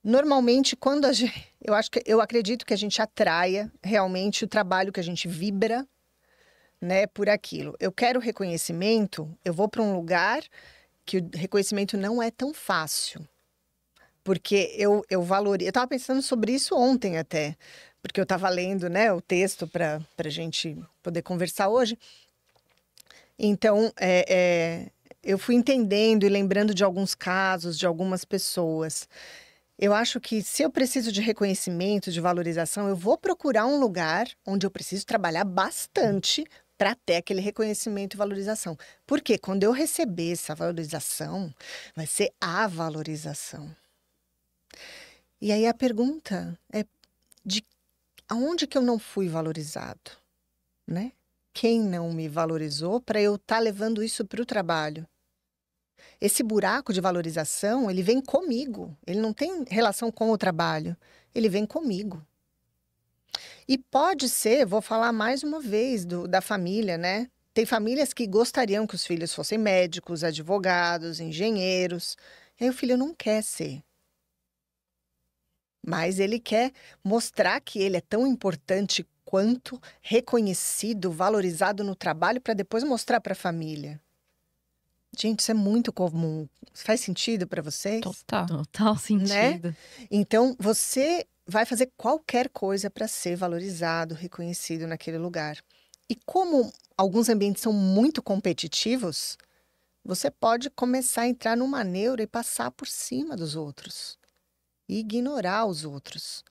Normalmente, quando eu acredito que a gente atraia realmente o trabalho que a gente vibra, né, por aquilo. Eu quero reconhecimento, eu vou para um lugar que o reconhecimento não é tão fácil. Porque eu valorizo. Eu estava pensando sobre isso ontem até, porque eu estava lendo, né, o texto para a gente poder conversar hoje. Então, eu fui entendendo e lembrando de alguns casos, de algumas pessoas. Eu acho que se eu preciso de reconhecimento, de valorização, eu vou procurar um lugar onde eu preciso trabalhar bastante para ter aquele reconhecimento e valorização. Porque quando eu receber essa valorização, vai ser a valorização. E aí a pergunta é de aonde que eu não fui valorizado, né? Quem não me valorizou para eu estar levando isso para o trabalho? Esse buraco de valorização, ele vem comigo. Ele não tem relação com o trabalho. Ele vem comigo. E pode ser, vou falar mais uma vez da família, né? Tem famílias que gostariam que os filhos fossem médicos, advogados, engenheiros. E aí o filho não quer ser. Mas ele quer mostrar que ele é tão importante quanto reconhecido, valorizado no trabalho, para depois mostrar para a família. Gente, isso é muito comum. Faz sentido para vocês? Total sentido. Né? Então, você vai fazer qualquer coisa para ser valorizado, reconhecido naquele lugar. E como alguns ambientes são muito competitivos, você pode começar a entrar numa neura e passar por cima dos outros. E ignorar os outros.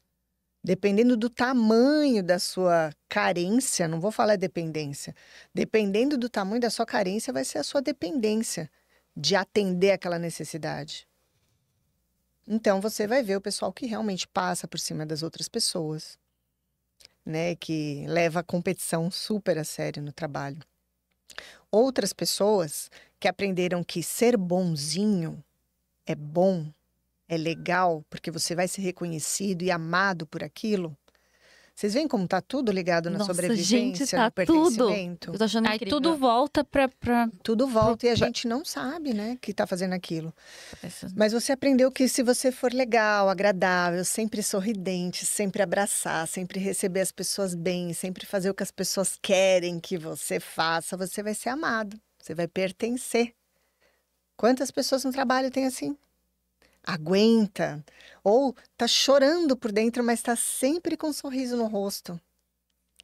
Dependendo do tamanho da sua carência, não vou falar dependência, dependendo do tamanho da sua carência, vai ser a sua dependência de atender aquela necessidade. Então, você vai ver o pessoal que realmente passa por cima das outras pessoas, né? Que leva a competição super a sério no trabalho. Outras pessoas que aprenderam que ser bonzinho é bom, é legal, porque você vai ser reconhecido e amado por aquilo, Vocês veem como tá tudo ligado na Nossa, sobrevivência, gente, tá no pertencimento? Eu tô achando Aí incrível. tudo volta pra... Tudo volta e a gente não sabe, né, que tá fazendo aquilo. Mas você aprendeu que se você for legal, agradável, sempre sorridente, sempre abraçar, sempre receber as pessoas bem, sempre fazer o que as pessoas querem que você faça, você vai ser amado, você vai pertencer. Quantas pessoas no trabalho tem assim? Aguenta, ou tá chorando por dentro, mas tá sempre com um sorriso no rosto,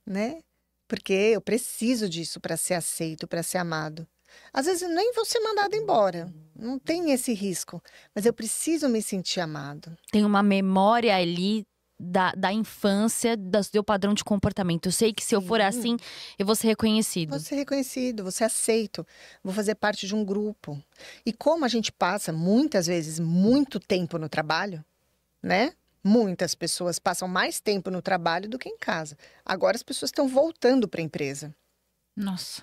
né? Porque eu preciso disso para ser aceito, para ser amado. Às vezes eu nem vou ser mandado embora, não tem esse risco, mas eu preciso me sentir amado. Tem uma memória ali da infância, do seu padrão de comportamento. Eu sei que se eu for assim, eu vou ser reconhecido. Vou ser reconhecido, vou ser aceito, vou fazer parte de um grupo. E como a gente passa, muitas vezes, muito tempo no trabalho, né? Muitas pessoas passam mais tempo no trabalho do que em casa. Agora as pessoas estão voltando para a empresa. Nossa.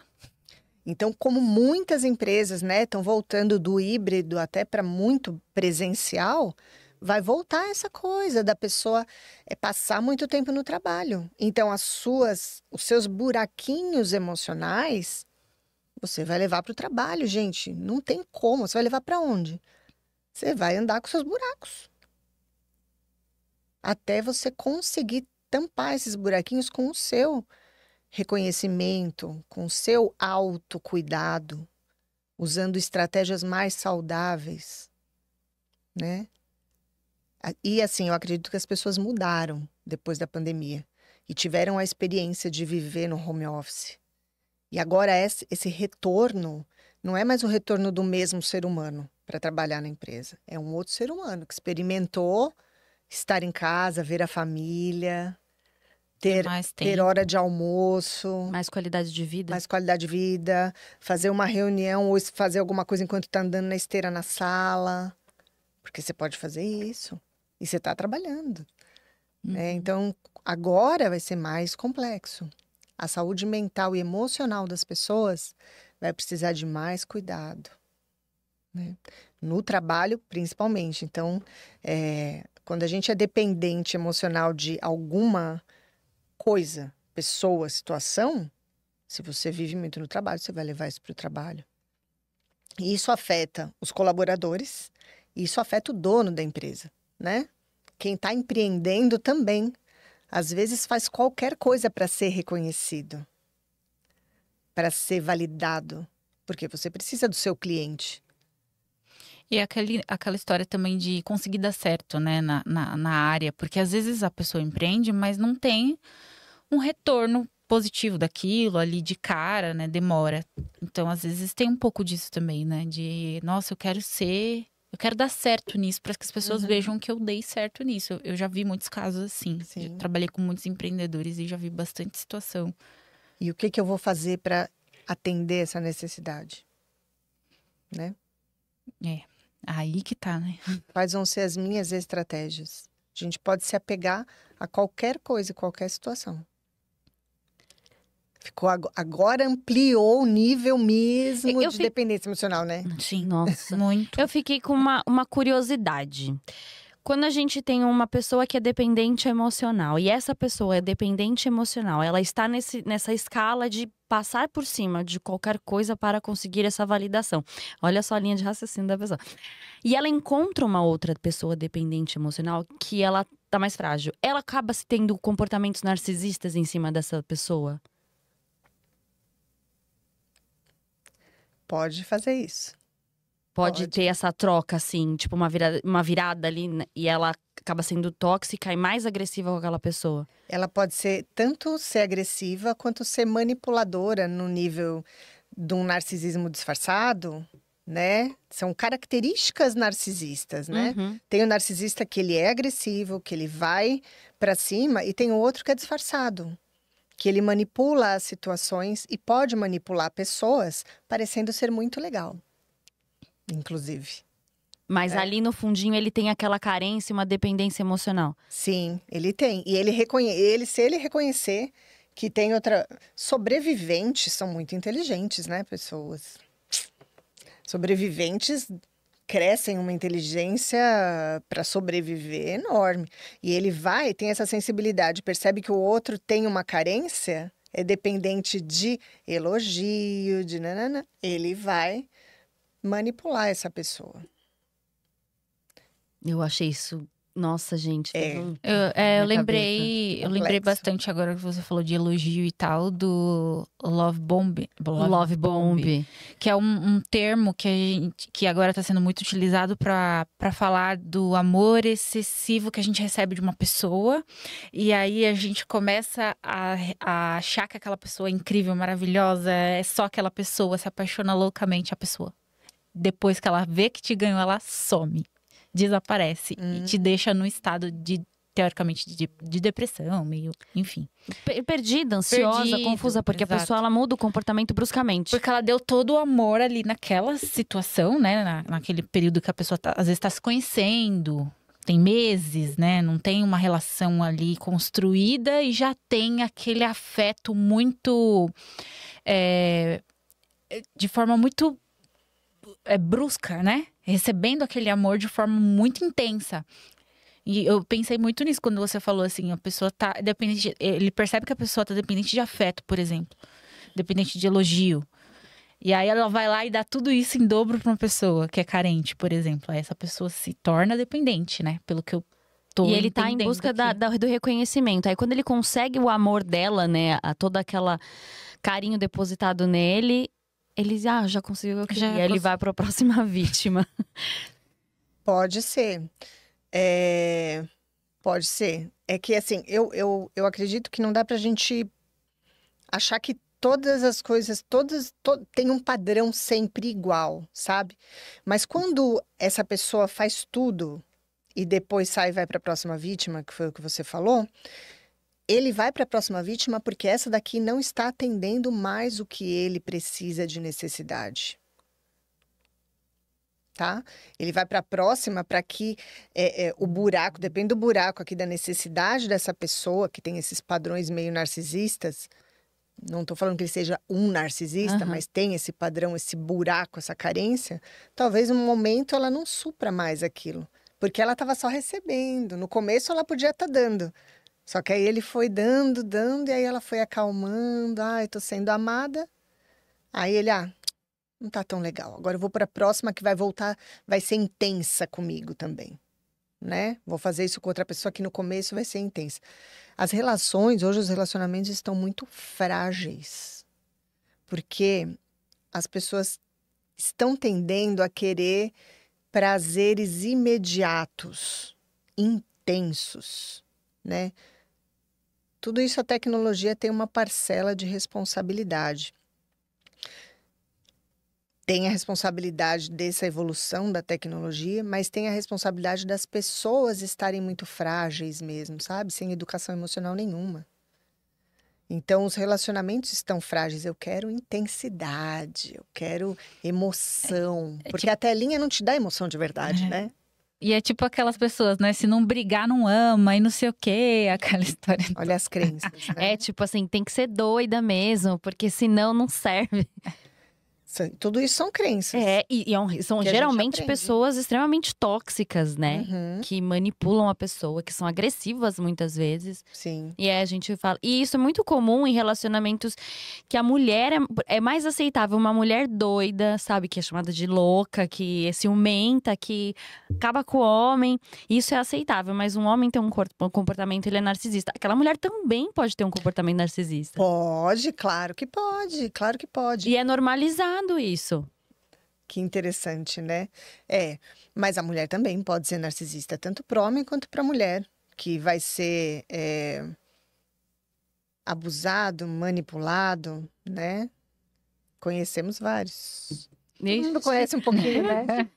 Então, como muitas empresas, né, estão voltando do híbrido até para muito presencial, vai voltar essa coisa da pessoa passar muito tempo no trabalho. Então, os seus buraquinhos emocionais, você vai levar para o trabalho, gente. Não tem como. Você vai levar para onde? Você vai andar com seus buracos. Até você conseguir tampar esses buraquinhos com o seu reconhecimento, com o seu autocuidado, usando estratégias mais saudáveis, né? E assim, eu acredito que as pessoas mudaram depois da pandemia e tiveram a experiência de viver no home office. E agora esse retorno não é mais o retorno do mesmo ser humano para trabalhar na empresa. É um outro ser humano que experimentou estar em casa, ver a família, ter hora de almoço. Mais qualidade de vida. Mais qualidade de vida, fazer uma reunião ou fazer alguma coisa enquanto está andando na esteira na sala. Porque você pode fazer isso. E você está trabalhando. Né? Então, agora vai ser mais complexo. A saúde mental e emocional das pessoas vai precisar de mais cuidado. Né? No trabalho, principalmente. Então, quando a gente é dependente emocional de alguma coisa, pessoa, situação, se você vive muito no trabalho, você vai levar isso para o trabalho. E isso afeta os colaboradores, e isso afeta o dono da empresa, né? Quem está empreendendo também, às vezes faz qualquer coisa para ser reconhecido, para ser validado, porque você precisa do seu cliente. E aquela história também de conseguir dar certo, né, na área. Porque às vezes a pessoa empreende, mas não tem um retorno positivo daquilo ali de cara, né, demora. Então, às vezes tem um pouco disso também, né, de, nossa, eu quero dar certo nisso, para que as pessoas vejam que eu dei certo nisso. Eu já vi muitos casos assim. Sim. Eu trabalhei com muitos empreendedores e já vi bastante situação. E o que eu vou fazer para atender essa necessidade? Né? Aí que tá, né? Quais vão ser as minhas estratégias? A gente pode se apegar a qualquer coisa, qualquer situação. Agora ampliou o nível mesmo de dependência emocional, né? Sim, Nossa. muito. Eu fiquei com uma curiosidade. Quando a gente tem uma pessoa que é dependente emocional e essa pessoa é dependente emocional, ela está nessa escala de passar por cima de qualquer coisa para conseguir essa validação. Olha só a linha de raciocínio da pessoa. E ela encontra uma outra pessoa dependente emocional que ela tá mais frágil. Ela acaba tendo comportamentos narcisistas em cima dessa pessoa? Pode fazer isso. Pode ter essa troca, assim, tipo uma virada ali, e ela acaba sendo tóxica e mais agressiva com aquela pessoa. Ela pode tanto ser agressiva quanto ser manipuladora no nível de um narcisismo disfarçado, né? São características narcisistas, né? Tem o narcisista que ele é agressivo, que ele vai para cima, e tem o outro que é disfarçado, que ele manipula as situações e pode manipular pessoas parecendo ser muito legal. Inclusive. Mas ali no fundinho ele tem aquela carência e uma dependência emocional. Sim, ele tem. E se ele reconhecer que tem outra... Sobreviventes são muito inteligentes, né, pessoas? Sobreviventes crescem uma inteligência para sobreviver enorme. E ele tem essa sensibilidade, percebe que o outro tem uma carência, é dependente de elogio, de nanana, ele vai manipular essa pessoa. Eu achei isso... Nossa, gente. Eu lembrei bastante agora que você falou de elogio e tal, do Love Bomb. Love Bomb. Que é um termo que agora está sendo muito utilizado para falar do amor excessivo que a gente recebe de uma pessoa. E aí a gente começa a achar que aquela pessoa é incrível, maravilhosa, é só aquela pessoa, se apaixona loucamente a pessoa. Depois que ela vê que te ganhou, ela some. Desaparece e te deixa num estado teoricamente, de depressão, meio, enfim. Perdida, ansiosa, confusa, porque exato. A pessoa ela muda o comportamento bruscamente. Porque ela deu todo o amor ali naquela situação, né? Naquele período que a pessoa às vezes tá se conhecendo, tem meses, né? Não tem uma relação ali construída e já tem aquele afeto muito... de forma muito brusca, né? Recebendo aquele amor de forma muito intensa. E eu pensei muito nisso quando você falou assim, a pessoa tá dependente, ele percebe que a pessoa tá dependente de afeto, por exemplo, dependente de elogio. E aí ela vai lá e dá tudo isso em dobro pra uma pessoa que é carente, por exemplo. Aí essa pessoa se torna dependente, né? Pelo que eu tô entendendo. E ele tá em busca do reconhecimento. Aí quando ele consegue o amor dela, né, todo aquela carinho depositado nele, ele já conseguiu o que queria. Ele vai para a próxima vítima. Pode ser. Pode ser. É que, assim, eu acredito que não dá pra gente achar que todas as coisas, tem um padrão sempre igual, sabe? Mas quando essa pessoa faz tudo e depois sai e vai para a próxima vítima, que foi o que você falou, ele vai para a próxima vítima porque essa daqui não está atendendo mais o que ele precisa de necessidade. Tá? Ele vai para a próxima para que o buraco, depende do buraco aqui da necessidade dessa pessoa que tem esses padrões meio narcisistas. Não estou falando que ele seja um narcisista, mas tem esse padrão, esse buraco, essa carência. Talvez no momento ela não supra mais aquilo, porque ela estava só recebendo. No começo ela podia estar dando. Só que aí ele foi dando, e aí ela foi acalmando. Eu tô sendo amada. Aí ele, não tá tão legal. Agora eu vou para a próxima que vai voltar, vai ser intensa comigo também, né? Vou fazer isso com outra pessoa que no começo vai ser intensa. As relações, hoje os relacionamentos estão muito frágeis. Porque as pessoas estão tendendo a querer prazeres imediatos, intensos, né? Tudo isso a tecnologia tem uma parcela de responsabilidade. Tem a responsabilidade dessa evolução da tecnologia, mas tem a responsabilidade das pessoas estarem muito frágeis mesmo, sabe? Sem educação emocional nenhuma. Então, os relacionamentos estão frágeis. Eu quero intensidade, eu quero emoção. Porque a telinha não te dá emoção de verdade, né? E é tipo aquelas pessoas, né? Se não brigar, não ama e não sei o quê, aquela história. Olha as crenças, né? É tipo assim, tem que ser doida mesmo, porque senão não serve. Tudo isso são crenças. São geralmente pessoas extremamente tóxicas, né? Que manipulam a pessoa, que são agressivas muitas vezes. Sim. E aí a gente fala. E isso é muito comum em relacionamentos que a mulher é mais aceitável. Uma mulher doida, sabe? Que é chamada de louca, que é ciumenta, que acaba com o homem. Isso é aceitável. Mas um homem tem um comportamento, ele é narcisista. Aquela mulher também pode ter um comportamento narcisista. Pode, claro que pode. Claro que pode. E é normalizado isso. Que interessante, né? Mas a mulher também pode ser narcisista, tanto para homem quanto para mulher, que vai ser abusado, manipulado, né? Conhecemos vários. Todo mundo conhece um pouquinho, né?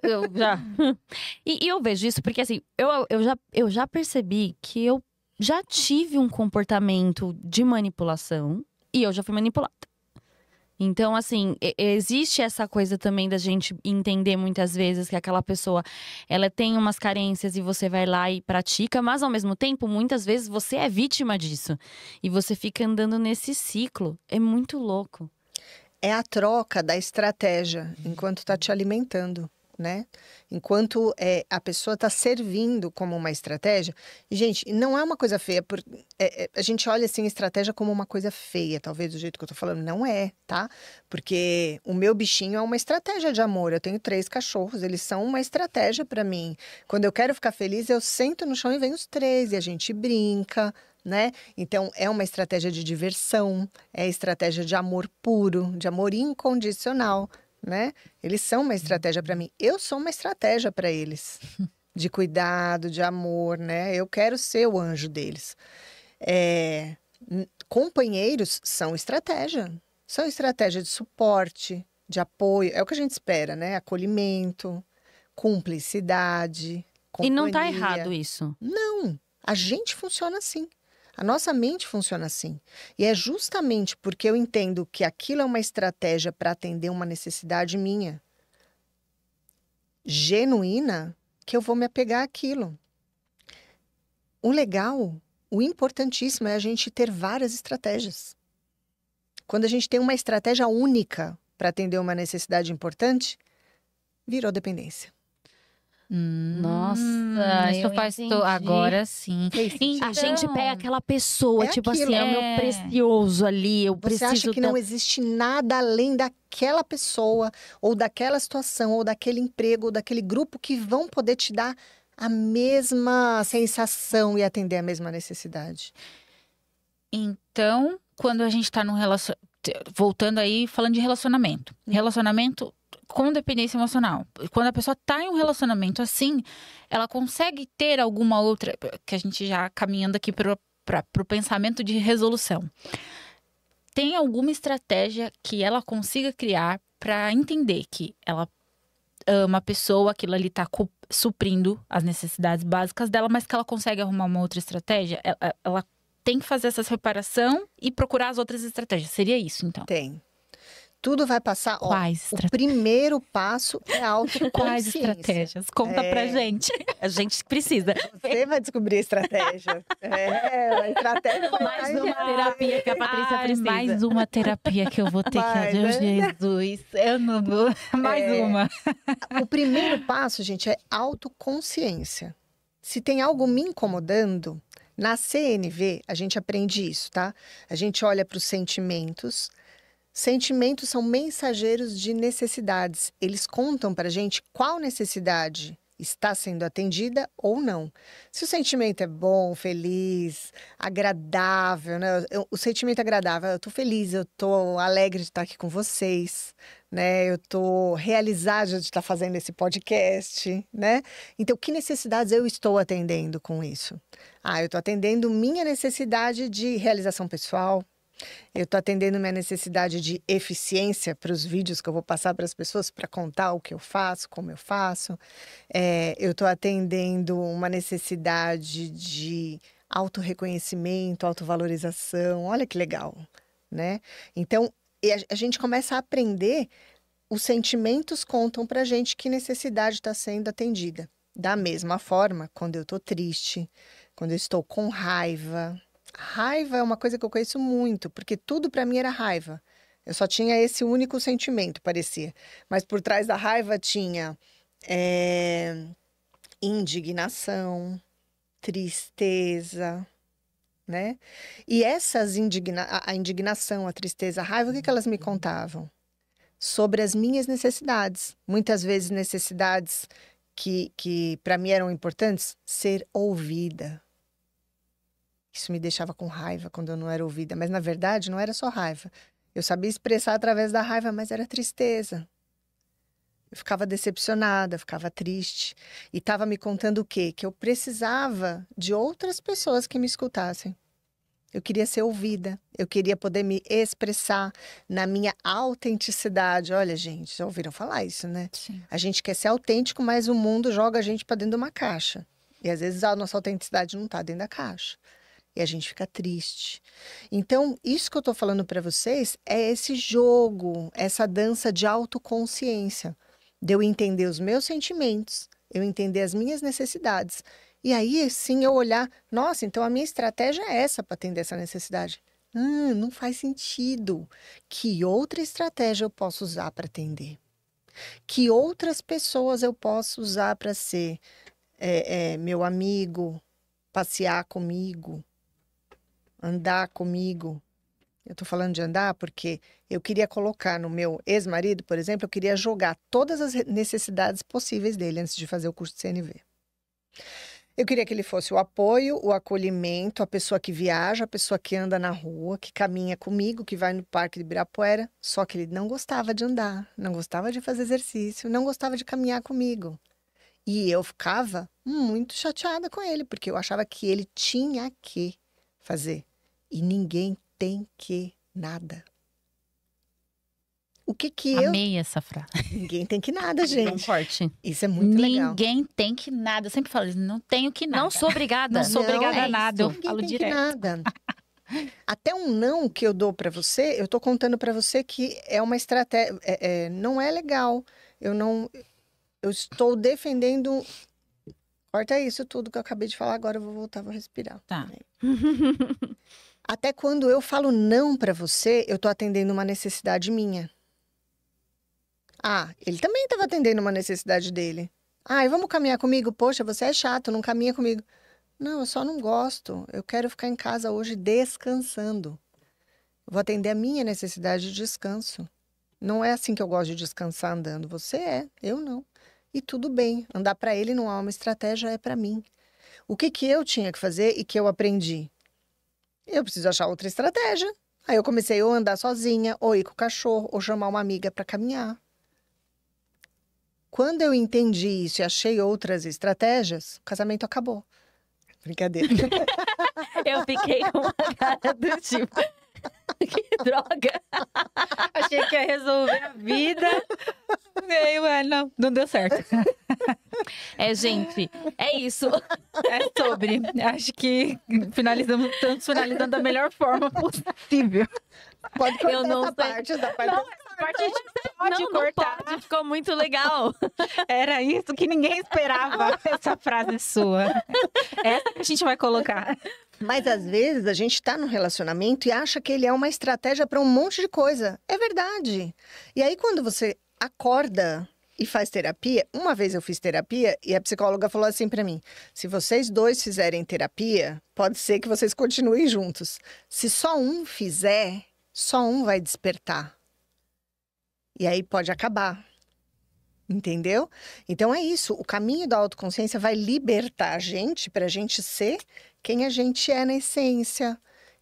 eu já. E eu vejo isso porque, assim, eu já percebi que eu já tive um comportamento de manipulação e eu já fui manipulada. Então, assim, existe essa coisa também da gente entender muitas vezes que aquela pessoa, ela tem umas carências e você vai lá e pratica, mas ao mesmo tempo, muitas vezes você é vítima disso. E você fica andando nesse ciclo. É muito louco. É a troca da estratégia enquanto tá te alimentando, né? Enquanto a pessoa está servindo como uma estratégia. E, gente, não é uma coisa feia. A gente olha, assim, estratégia como uma coisa feia, talvez, do jeito que eu tô falando. Não é, tá? Porque o meu bichinho é uma estratégia de amor. Eu tenho 3 cachorros, eles são uma estratégia para mim. Quando eu quero ficar feliz, eu sento no chão e vem os 3, e a gente brinca, né? Então, é uma estratégia de diversão, é estratégia de amor puro, de amor incondicional, né? Eles são uma estratégia para mim. Eu sou uma estratégia para eles. De cuidado, de amor, né? Eu quero ser o anjo deles. Companheiros são estratégia. São estratégia de suporte, de apoio. É o que a gente espera, né? Acolhimento, cumplicidade, E não tá companhia. errado isso. Não, a gente funciona assim. A nossa mente funciona assim. E é justamente porque eu entendo que aquilo é uma estratégia para atender uma necessidade minha, genuína, que eu vou me apegar àquilo. O legal, o importantíssimo é a gente ter várias estratégias. Quando a gente tem uma estratégia única para atender uma necessidade importante, virou dependência. Nossa, isso eu faz entendi. agora sim. Fez sentido? A gente pega aquela pessoa, É tipo aquilo, assim, é o meu é. precioso ali, eu Você preciso acha que da- não existe nada além daquela pessoa, ou daquela situação, ou daquele emprego, ou daquele grupo que vão poder te dar a mesma sensação e atender a mesma necessidade? Então, quando a gente tá num relacionamento. Voltando aí, falando de relacionamento. Relacionamento com dependência emocional. Quando a pessoa tá em um relacionamento assim, ela consegue ter alguma outra. Que a gente já caminhando aqui pro pensamento de resolução. Tem alguma estratégia que ela consiga criar para entender que ela ama a pessoa, aquilo ali tá suprindo as necessidades básicas dela, mas que ela consegue arrumar uma outra estratégia? Ela tem que fazer essa separação e procurar as outras estratégias. Seria isso, então? Tem. Tudo vai passar. Ó, Quais o estratégias? primeiro passo é a autoconsciência. Quais estratégias? Conta pra gente. A gente precisa. Você vai descobrir a estratégia. A estratégia vai Mais estar uma em terapia que a Patrícia Ai, precisa. mais uma terapia que eu vou ter que Vai, fazer. né? Jesus, eu não vou. Mais uma. O primeiro passo, gente, é autoconsciência. Se tem algo me incomodando, na CNV a gente aprende isso, tá? A gente olha para os sentimentos. Sentimentos são mensageiros de necessidades. Eles contam para a gente qual necessidade está sendo atendida ou não. Se o sentimento é bom, feliz, agradável, né? O sentimento agradável, eu tô feliz, eu tô alegre de estar aqui com vocês, né? Eu tô realizada de estar fazendo esse podcast, né? Então, que necessidades eu estou atendendo com isso? Eu estou atendendo minha necessidade de realização pessoal. Eu estou atendendo minha necessidade de eficiência para os vídeos que eu vou passar para as pessoas para contar o que eu faço, como eu faço. Eu estou atendendo uma necessidade de autorreconhecimento, autovalorização. Olha que legal, né? Então, a gente começa a aprender, os sentimentos contam para a gente que necessidade está sendo atendida. Da mesma forma, quando eu estou triste, quando eu estou com raiva. Raiva é uma coisa que eu conheço muito, porque tudo para mim era raiva. Eu só tinha esse único sentimento, parecia. Mas por trás da raiva tinha indignação, tristeza, né? E essas a indignação, a tristeza, a raiva, o que elas me contavam? Sobre as minhas necessidades. Muitas vezes necessidades que para mim eram importantes, ser ouvida. Isso me deixava com raiva quando eu não era ouvida. Mas, na verdade, não era só raiva. Eu sabia expressar através da raiva, mas era tristeza. Eu ficava decepcionada, ficava triste. E estava me contando o quê? Que eu precisava de outras pessoas que me escutassem. Eu queria ser ouvida. Eu queria poder me expressar na minha autenticidade. Olha, gente, já ouviram falar isso, né? Sim. A gente quer ser autêntico, mas o mundo joga a gente para dentro de uma caixa. E, às vezes, a nossa autenticidade não está dentro da caixa. E a gente fica triste. Então, isso que eu estou falando para vocês é esse jogo, essa dança de autoconsciência. De eu entender os meus sentimentos, eu entender as minhas necessidades. E aí, sim, eu olhar, nossa, então a minha estratégia é essa para atender essa necessidade. Não faz sentido. Que outra estratégia eu posso usar para atender? Que outras pessoas eu posso usar para ser meu amigo, passear comigo, andar comigo. Eu tô falando de andar porque eu queria colocar no meu ex-marido, por exemplo, eu queria jogar todas as necessidades possíveis dele antes de fazer o curso de CNV. Eu queria que ele fosse o apoio, o acolhimento, a pessoa que viaja, a pessoa que anda na rua, que caminha comigo, que vai no Parque de Ibirapuera. Só que ele não gostava de andar, não gostava de fazer exercício, não gostava de caminhar comigo. E eu ficava muito chateada com ele, porque eu achava que ele tinha que fazer. E ninguém tem que nada. O que eu... Amei essa frase. Ninguém tem que nada, Bem gente. forte. Isso é muito legal. Ninguém tem que nada. Eu sempre falo isso, não tenho que nada. Não sou obrigada. Não sou obrigada Não, a nada, eu Ninguém falo tem que direto. nada. Até um não que eu dou pra você, eu tô contando pra você que é uma estratégia, não é legal. Eu estou defendendo. Corta isso tudo que eu acabei de falar agora, eu vou voltar, vou respirar. Tá. Até quando eu falo não pra você, eu tô atendendo uma necessidade minha. Ah, ele também estava atendendo uma necessidade dele. Ah, e vamos caminhar comigo? Poxa, você é chato, não caminha comigo. Não, eu só não gosto. Eu quero ficar em casa hoje descansando. Eu vou atender a minha necessidade de descanso. Não é assim que eu gosto de descansar andando. Você é, eu não. E tudo bem. Andar para ele não é uma estratégia, é para mim. O que eu tinha que fazer e que eu aprendi? Eu preciso achar outra estratégia. Aí eu comecei ou a andar sozinha, ou ir com o cachorro, ou chamar uma amiga para caminhar. Quando eu entendi isso e achei outras estratégias, o casamento acabou. Brincadeira. Eu fiquei com uma cara do tipo... Que droga. Achei que ia resolver a vida. Veio, não deu certo. Gente, é isso. É sobre. Acho que estamos finalizando da melhor forma possível. Pode cortar Eu não essa sei. parte. Essa parte Não, essa parte a gente pode Não cortar. pode, ficou muito legal. Era isso que ninguém esperava, essa frase sua. Essa que a gente vai colocar. Mas às vezes a gente está num relacionamento e acha que ele é uma estratégia para um monte de coisa. É verdade. E aí quando você acorda e faz terapia, uma vez eu fiz terapia e a psicóloga falou assim para mim: se vocês dois fizerem terapia, pode ser que vocês continuem juntos. Se só um fizer, só um vai despertar. E aí pode acabar. Entendeu? Então é isso. O caminho da autoconsciência vai libertar a gente para a gente ser quem a gente é na essência,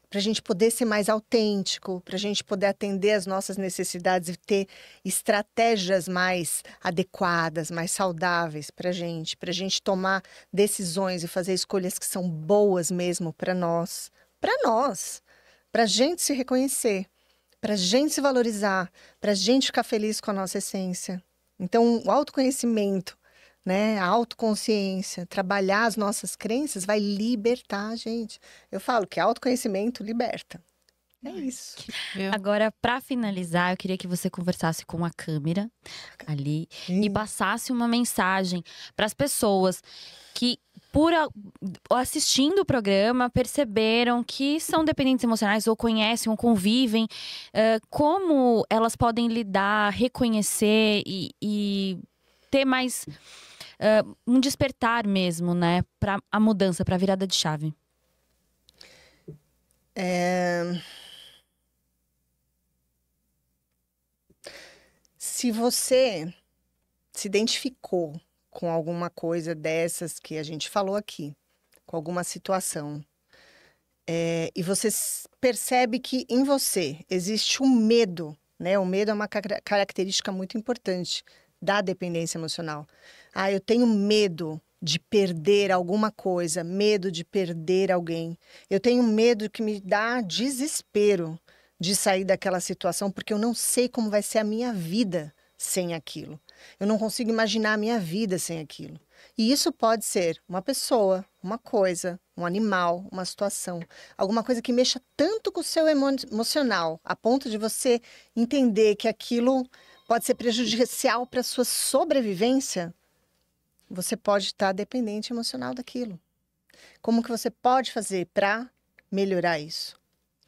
para a gente poder ser mais autêntico, para a gente poder atender as nossas necessidades e ter estratégias mais adequadas, mais saudáveis para a gente tomar decisões e fazer escolhas que são boas mesmo para nós, para a gente se reconhecer, para a gente se valorizar, para a gente ficar feliz com a nossa essência. Então, o autoconhecimento, né, a autoconsciência, trabalhar as nossas crenças vai libertar a gente. Eu falo que autoconhecimento liberta. É isso. Agora, para finalizar, eu queria que você conversasse com a câmera ali e passasse uma mensagem para as pessoas que, assistindo o programa, perceberam que são dependentes emocionais ou conhecem ou convivem, como elas podem lidar, reconhecer e ter mais um despertar mesmo, né, para a mudança, para a virada de chave. Se você se identificou com alguma coisa dessas que a gente falou aqui, com alguma situação, e você percebe que em você existe um medo, né? O medo é uma característica muito importante da dependência emocional. Ah, eu tenho medo de perder alguma coisa, medo de perder alguém. Eu tenho medo que me dá desespero de sair daquela situação, porque eu não sei como vai ser a minha vida sem aquilo. Eu não consigo imaginar a minha vida sem aquilo. E isso pode ser uma pessoa, uma coisa, um animal, uma situação, alguma coisa que mexa tanto com o seu emocional, a ponto de você entender que aquilo pode ser prejudicial para a sua sobrevivência. Você pode estar dependente emocional daquilo. Como que você pode fazer para melhorar isso?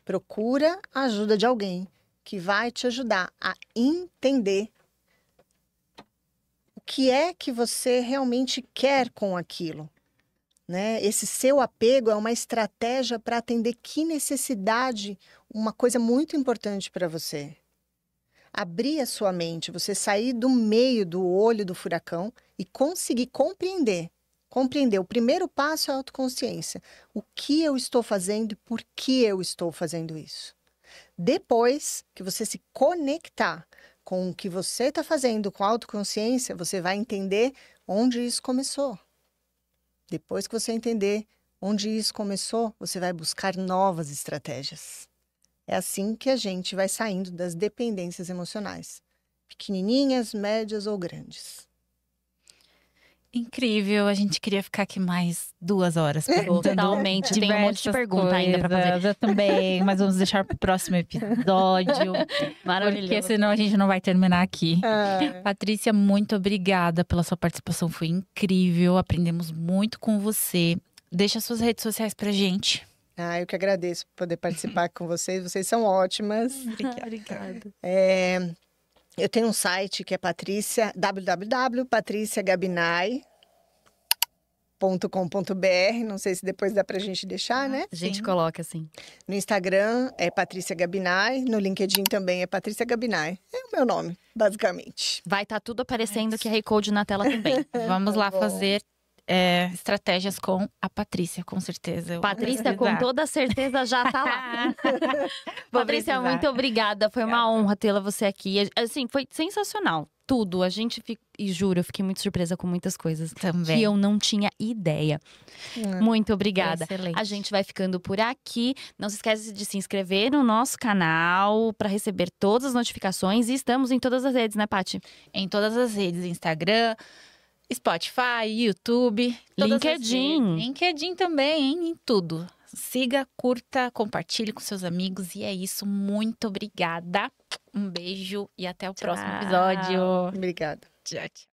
Procura a ajuda de alguém que vai te ajudar a entender que é que você realmente quer com aquilo, né? Esse seu apego é uma estratégia para atender que necessidade, uma coisa muito importante para você. Abrir a sua mente, você sair do meio do olho do furacão e conseguir compreender. Compreender. O primeiro passo é a autoconsciência. O que eu estou fazendo e por que eu estou fazendo isso. Depois que você se conectar com o que você está fazendo com a autoconsciência, você vai entender onde isso começou. Depois que você entender onde isso começou, você vai buscar novas estratégias. É assim que a gente vai saindo das dependências emocionais. Pequenininhas, médias ou grandes. Incrível, a gente queria ficar aqui mais 2 horas perguntando. Totalmente, tem um monte de pergunta ainda pra fazer. Eu também, mas vamos deixar pro próximo episódio. Maravilhoso. Porque senão a gente não vai terminar aqui. Patrícia, muito obrigada pela sua participação, foi incrível, aprendemos muito com você. Deixa suas redes sociais pra gente. Eu que agradeço por poder participar com vocês são ótimas. Obrigada. Eu tenho um site que é www.patriciagabinai.com.br. Não sei se depois dá pra gente deixar, né? A gente coloca assim. No Instagram é Patrícia Gabinai, no LinkedIn também é Patrícia Gabinai. É o meu nome, basicamente. Vai estar tudo aparecendo QR Code na tela também. Vamos lá fazer estratégias com a Patrícia, com certeza. Patrícia, com toda certeza, já tá lá. Patrícia, muito obrigada. Foi uma honra tê-la você aqui. Assim, foi sensacional. Tudo. E juro, eu fiquei muito surpresa com muitas coisas Também. que eu não tinha ideia. Muito obrigada. Excelente. A gente vai ficando por aqui. Não se esqueça de se inscrever no nosso canal para receber todas as notificações. E estamos em todas as redes, né, Paty? Em todas as redes, Instagram, Spotify, YouTube, LinkedIn. LinkedIn também, hein? Em tudo. Siga, curta, compartilhe com seus amigos. E é isso. Muito obrigada. Um beijo e até o próximo episódio. Obrigada. Tchau, tchau.